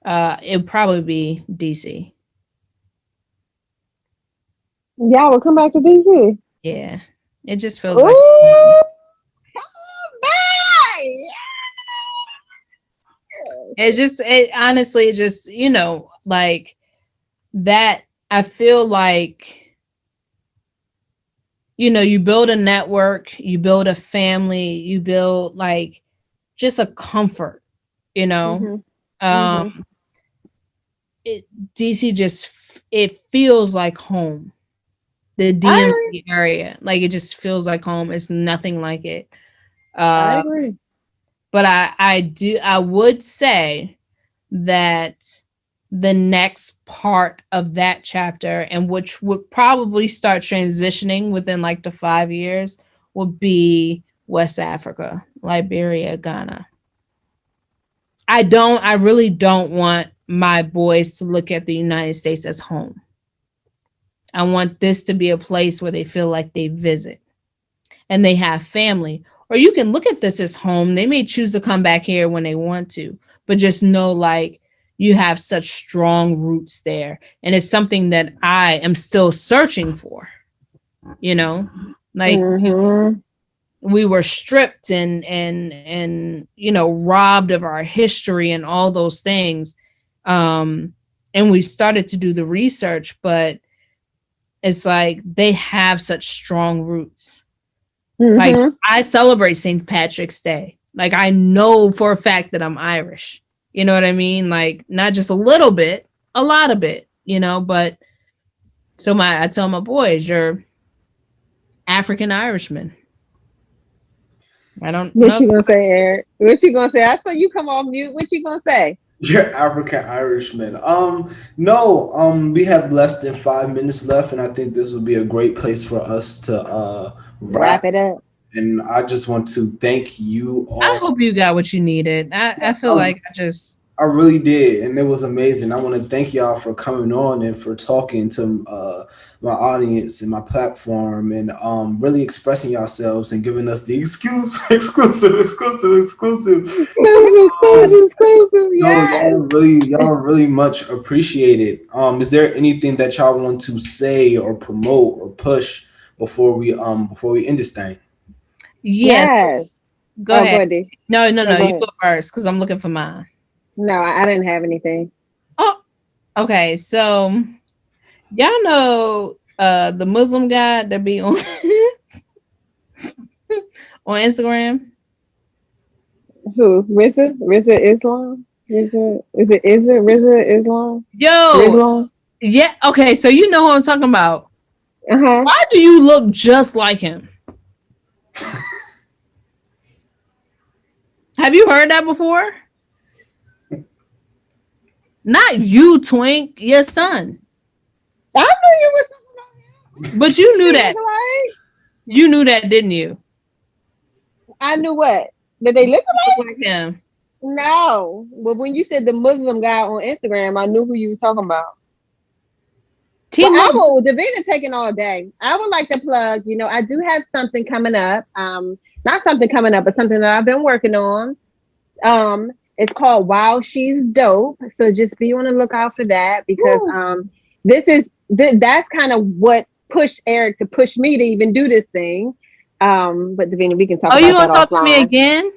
Speaker 3: it'd probably be DC.
Speaker 2: Yeah, we'll come back to DC.
Speaker 3: Yeah. It just feels
Speaker 2: Ooh,
Speaker 3: like
Speaker 2: come back.
Speaker 3: it honestly just, like, that I feel like, you know, you build a network, you build a family, you build like just a comfort, you know. Um it DC just it feels like home. The
Speaker 2: I agree.
Speaker 3: DMV area, like it just feels like home. It's nothing like it.
Speaker 2: I
Speaker 3: Uh,
Speaker 2: agree.
Speaker 3: but I would say that the next part of that chapter, and which would probably start transitioning within like the 5 years, would be West Africa, Liberia, Ghana. I really don't want my boys to look at the United States as home. I want this to be a place where they feel like they visit and they have family. Or you can look at this as home. They may choose to come back here when they want to, but just know like you have such strong roots there. And it's something that I am still searching for, you know, like we were stripped and you know, robbed of our history and all those things. And we started to do the research, but it's like they have such strong roots. Like I celebrate St. Patrick's Day. Like I know for a fact that I'm Irish. You know what I mean? Like not just a little bit, a lot of it, you know, but so I tell my boys, you're African Irishman. I don't know.
Speaker 2: What you gonna say, Eric? What you gonna say? I saw you come off mute. What you gonna say?
Speaker 4: You're African Irishman. No, we have less than 5 minutes left, and I think this would be a great place for us to
Speaker 2: Wrap it up.
Speaker 4: And I just want to thank you all.
Speaker 3: I hope you got what you needed. I feel like
Speaker 4: I really did, and it was amazing. I want to thank y'all for coming on and for talking to my audience and my platform, and really expressing yourselves and giving us the exclusive.
Speaker 2: Yeah,
Speaker 4: Y'all really much appreciated. Is there anything that y'all want to say or promote or push before we end this thing?
Speaker 3: Yes. Go ahead. No,
Speaker 2: you
Speaker 3: go first because I'm looking for mine.
Speaker 2: No, I didn't have anything.
Speaker 3: Oh, okay. So y'all know the Muslim guy that be on on Instagram?
Speaker 2: Who? Rizza Islam? Is it Rizza Islam?
Speaker 3: Yo.
Speaker 2: Rizlam?
Speaker 3: Yeah, okay, so you know who I'm talking about. Why do you look just like him? Have you heard that before? Not you, Twink, your son.
Speaker 2: I knew you was talking about him.
Speaker 3: But you knew that. You knew that, didn't you?
Speaker 2: I knew what? Did they look
Speaker 3: like him?
Speaker 2: No. But when you said the Muslim guy on Instagram, I knew who you was talking about. Well, Davina taking all day. I would like to plug, you know, I do have something coming up. Not something coming up, but something that I've been working on. It's called Wow, She's Dope. So just be on the lookout for that because that's kind of what pushed Eric to push me to even do this thing. But Davina, we can talk about that offline. Oh, you gonna talk to me again?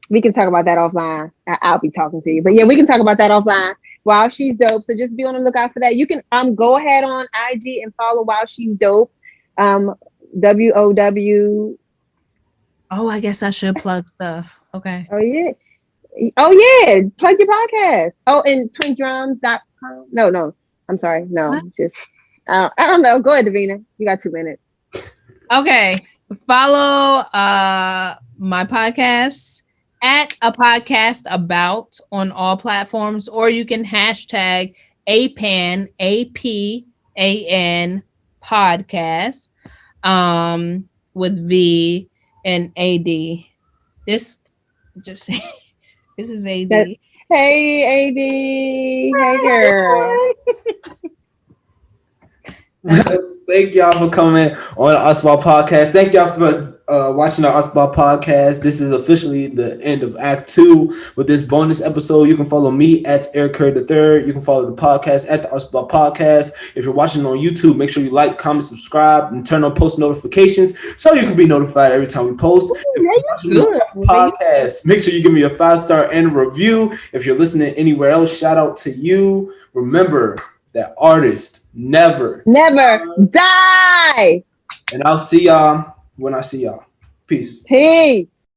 Speaker 2: We can talk about that offline. I'll be talking to you. But yeah, we can talk about that offline. Wow, She's Dope. So just be on the lookout for that. You can go ahead on IG and follow Wow, She's Dope. WOW.
Speaker 3: Oh, I guess I should plug stuff. Okay.
Speaker 2: Oh yeah. Plug your podcast. Oh, and twinkdrums.com. No. I'm sorry. No, what? It's just I don't know. Go ahead, Davina. You got 2 minutes.
Speaker 3: Okay. Follow my podcast at A Podcast About on all platforms, or you can hashtag APAN APAN podcast with V and AD. This is AD.
Speaker 2: Hey AD. Hey girl.
Speaker 4: Thank y'all for coming on the Usball Podcast. Thank y'all for watching the Usball Podcast. This is officially the end of Act 2 with this bonus episode. You can follow me at Eric Curry III. You can follow the podcast at the Usball Podcast. If you're watching on YouTube, make sure you like, comment, subscribe, and turn on post notifications so you can be notified every time we post. If you're watching the podcast, make sure you give me a 5-star and a review. If you're listening anywhere else, shout out to you. Remember, that artists never
Speaker 2: die.
Speaker 4: And I'll see y'all when I see y'all. Peace.
Speaker 2: Peace.